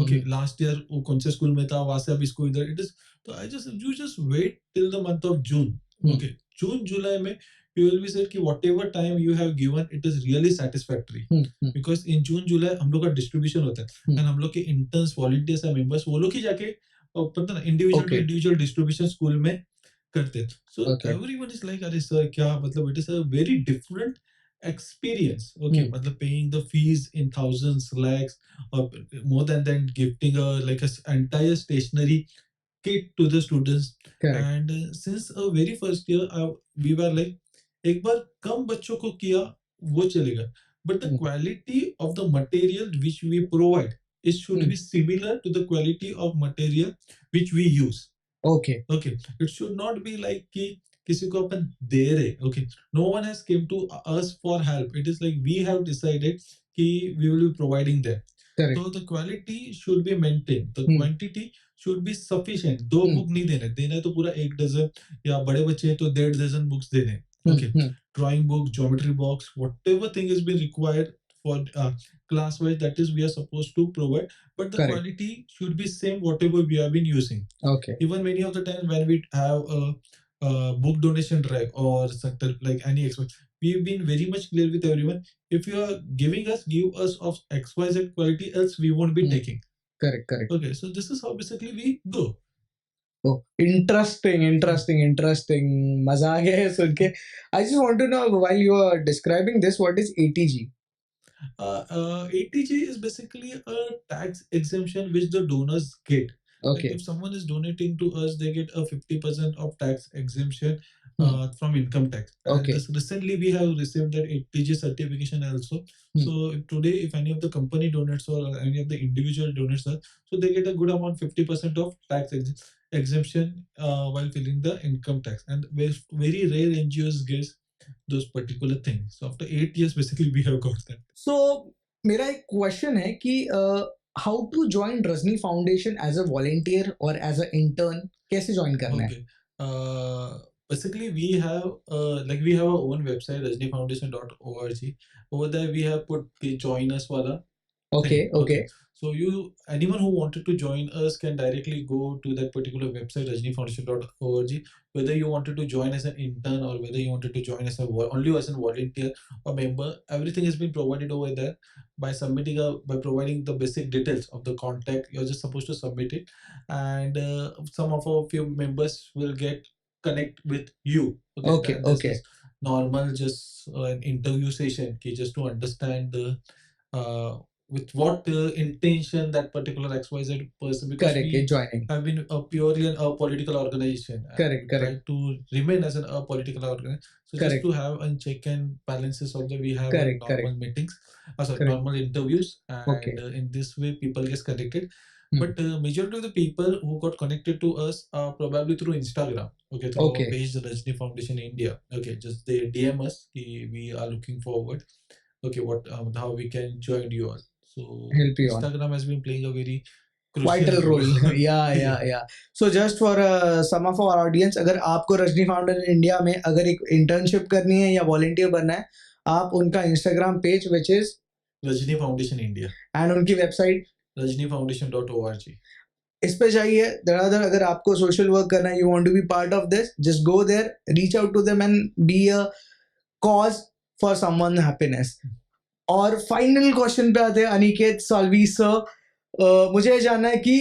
Okay, last year वो कौन से स्कूल में था, वहां से अब इसको इधर, इट इज, तो I just you just wait till the month of June. Okay, June July में you will be said कि whatever time you have given it is really satisfactory. Because in June July हम लोग का distribution होता है, and हम लोग के इंटर्न्स, वॉलंटियर्स या मेंबर्स वो लोग ही जाके पता ना individual to individual distribution school में करते हैं. So everyone is like अरे सर क्या मतलब, it is a very different experience. Okay, मतलब paying the fees in thousands, lakhs, or more than that, gifting a like a entire stationery kit to the students. Correct. And since a very first year we were like एक बार कम बच्चों को किया वो चलेगा, but the quality of the material which we provide, it should be similar to the quality of material which we use. Okay. Okay, it should not be like कि किसी को अपन दे रहे. Okay, no one has came to us for help. It is like we have decided कि we will be providing them. Correct. So the quality should be maintained. The quantity should be sufficient. 2 book नहीं देने, देना है तो पूरा 1 dozen, या बड़े बच्चे हैं तो 1.5 डजन बुक्स देने. Okay, drawing book, geometry box, whatever thing is being required for class wise, that is we are supposed to provide, but the Correct. quality should be same whatever we have been using. Okay. Even many of the time when we have a book donation drive or something like any expense, we've been very much clear with everyone. If you are giving us, give us of XYZ quality, else we won't be taking. Correct. Correct. Okay, so this is how basically we go. Oh, interesting. मजा आ गया है सुन के. I just want to know, while you are describing this, what is ATG? ATG is basically a tax exemption which the donors get. Okay. Like if someone is donating to us, they get a 50% of tax exemption from income tax. Okay. And recently we have received that ATG certification also. So if today, if any of the company donates or any of the individual donates us, so they get a good amount, 50% of tax exemption while filling the income tax. And very rare NGOs get those particular things. So after 8 years, basically we have got that. So मेरा एक question है कि how to join Rajani Foundation as a volunteer or as an intern? कैसे join करना है? Basically we have we have our own website, rajanifoundationindia.org. Over there we have put the join us wala. Okay. So anyone who wanted to join us can directly go to that particular website, rajanifoundationindia.org. Whether you wanted to join as an intern or whether you wanted to join as only as a volunteer or member, everything has been provided over there. By providing the basic details of the contact, you're just supposed to submit it, and some of our few members will get connect with you. Okay. This is normal, just an interview session, just to understand the with what intention that particular XYZ person, because Correct. we Joining. have been purely an apolitical organization. Correct. Try to remain as an apolitical organization. So just to have and check and balances of the, we have normal meetings, normal interviews, and in this way people get connected. But majority of the people who got connected to us are probably through Instagram. Okay, through our page, the Rajani Foundation India. Okay, just they DM us. We are looking forward. Okay, what how we can join you all. So help you Instagram has been playing a very vital role. Yeah. So just for some of our audience, अगर आपको Rajni foundation India में अगर एक internship करनी है या volunteer बनना है, आप उनका Instagram page which is Rajani Foundation India and उनकी वेबसाइट rajanifoundation.org. इस पे जाइए. धड़ाधड़ अगर आपको सोशल वर्क करना है, you want to be part of this, just go there, reach out to them and be a cause for someone happiness. और फाइनल क्वेश्चन पे आते हैं अनिकेत साल्वी सर. मुझे ये जानना है कि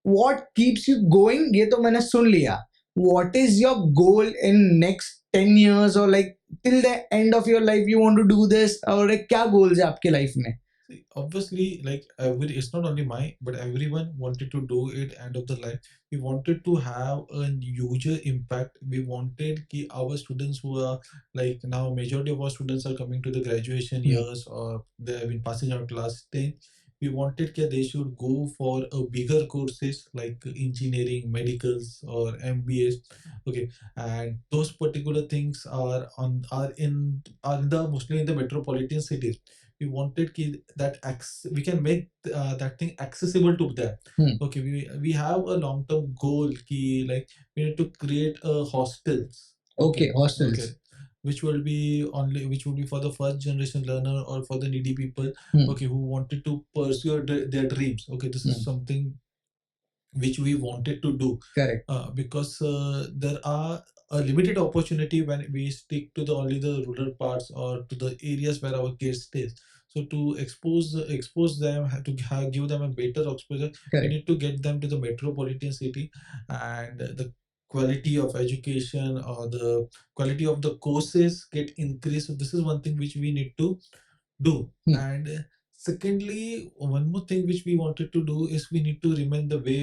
व्हाट कीप्स यू गोइंग. ये तो मैंने सुन लिया. What is your goal in next 10 years और like till the end of your life you want to do this, और क्या गोल्स है आपके लाइफ में? Obviously, like it's not only my, but everyone wanted to do it end of the life. We wanted to have a huge impact. We wanted ki our students who are like now majority of our students are coming to the graduation years or they have been passing out class 10. We wanted that they should go for a bigger courses like engineering, medicals or MBAs. Okay, and those particular things are in the mostly in the metropolitan cities. We wanted that we can make that thing accessible to them. Okay, we have a long term goal ki like we need to create a hostels. Okay, hostels. Okay, which will be for the first generation learner or for the needy people. Okay, who wanted to pursue their dreams. Okay, this is something which we wanted to do. Correct. Because there are a limited opportunity when we stick to the only the rural parts or to the areas where our kids stays. So to expose them, give them a better exposure, we need to get them to the metropolitan city, and the quality of education or the quality of the courses get increased. So this is one thing which we need to do. And secondly, one more thing which we wanted to do is we need to remain the way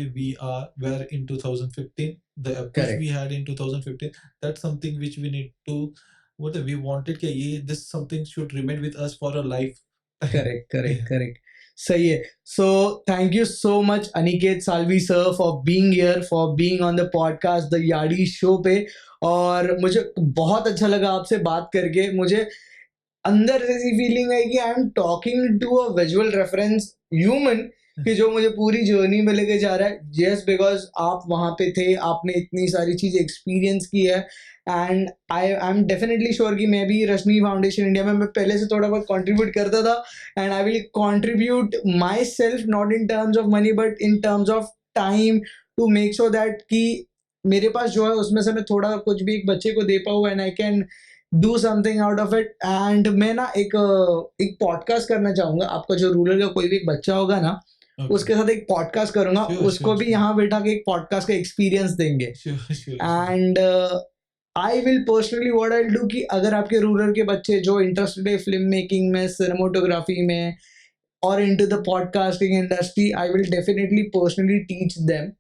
were in 2015. The approach we had in 2015, that's something which we need to, what we wanted this something should remain with us for a life. Correct, correct, correct. सही है. So thank you so much Aniket Salvi sir for being here, for being on the podcast the Yaadi show पे. और मुझे बहुत अच्छा लगा आपसे बात करके. मुझे अंदर ऐसी फीलिंग है कि I am talking to a visual reference human, कि जो मुझे पूरी जर्नी में लेके जा रहा है. जस्ट बिकॉज आप वहाँ पे थे, आपने इतनी सारी चीज़ एक्सपीरियंस की है. And I am definitely sure कि मैं भी रजनी फाउंडेशन इंडिया में मैं पहले से थोड़ा बहुत कंट्रीब्यूट करता था. And I will contribute myself, not in terms of money but in terms of time, to make sure that कि मेरे पास जो है उसमें से मैं थोड़ा कुछ भी एक बच्चे को दे पाऊँ and I can do something out of it. And मैं ना एक पॉडकास्ट करना चाहूंगा. आपका जो रूरल का कोई भी एक बच्चा होगा ना, उसके साथ एक पॉडकास्ट करूंगा. उसको भी यहाँ बैठा के एक पॉडकास्ट का एक्सपीरियंस देंगे. And I will personally what I do कि अगर आपके रूरल के बच्चे जो इंटरेस्टेड है फिल्म मेकिंग में, सिनेमाटोग्राफी में और into the podcasting industry, I will definitely personally teach them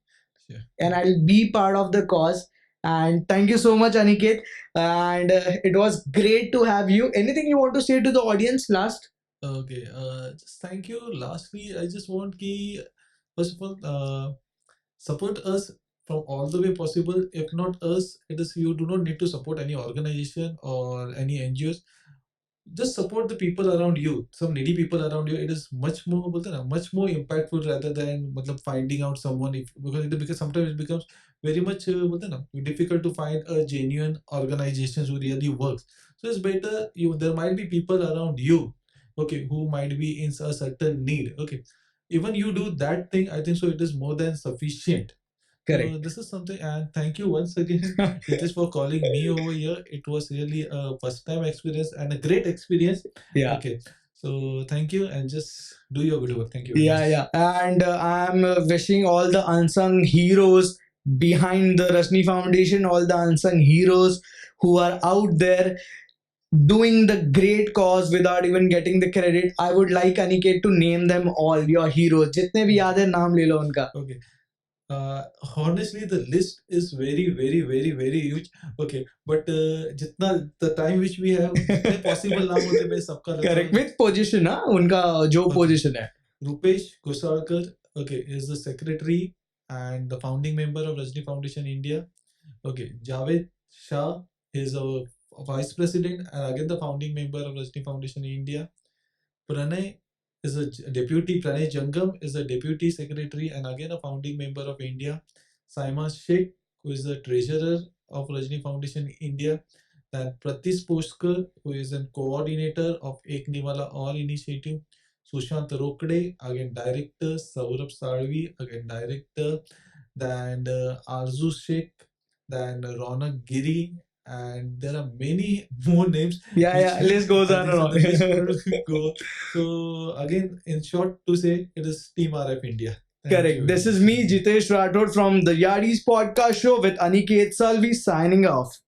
and I'll be part of the cause. And thank you so much Aniket, and it was great to have you. Anything you want to say to the audience last? Okay, just thank you. Lastly, I just want ki first of all support us from all the way possible. If not us, it is you do not need to support any organization or any NGOs. Just support the people around you, some needy people around you. It is much more much more impactful rather than finding out someone. If because sometimes it becomes very much difficult to find a genuine organization who really works. So it's better there might be people around you, okay, who might be in a certain need. Okay, even you do that thing, I think so it is more than sufficient. Correct. So this is something, and thank you once again, Jitesh, for calling me over here. It was really a first time experience and a great experience. Yeah. Okay. So thank you, and just do your good work. Thank you. Yeah, yeah. And I'm wishing all the unsung heroes behind the Rajni Foundation, all the unsung heroes who are out there doing the great cause without even getting the credit. I would like Aniket to name them all, your heroes. जितने भी याद है नाम ले लो उनका. Okay. Honestly, the list is very, very, very, very huge. Okay, but जितना the time which we have, जितने possible नाम होते मैं सबका लेता हूँ. Correct. With position, हाँ, उनका जो position है. Rupesh Kosalkar, okay, is the secretary and the founding member of Rajani Foundation India. Okay, Javed Shah is a vice president and again the founding member of Rajani Foundation India. Pranay is a deputy. Pranay Jangam is a deputy secretary and again a founding member of India. Saima Sheikh, who is the treasurer of Rajani Foundation India. then Pratish Poskar, who is a coordinator of Ek Niwala All Initiative, Sushant Rokde, again director, Saurabh Salvi, again director, then Arzu Sheikh, then Ronak Giri, and there are many more names Yeah, which yeah. List goes I on think and so on. the list will go. So again, in short, to say it is Team RF India. Thank you Correct. very This is much. me, Jitesh Rathod from the Yaadi's podcast show with Aniket Salvi signing off.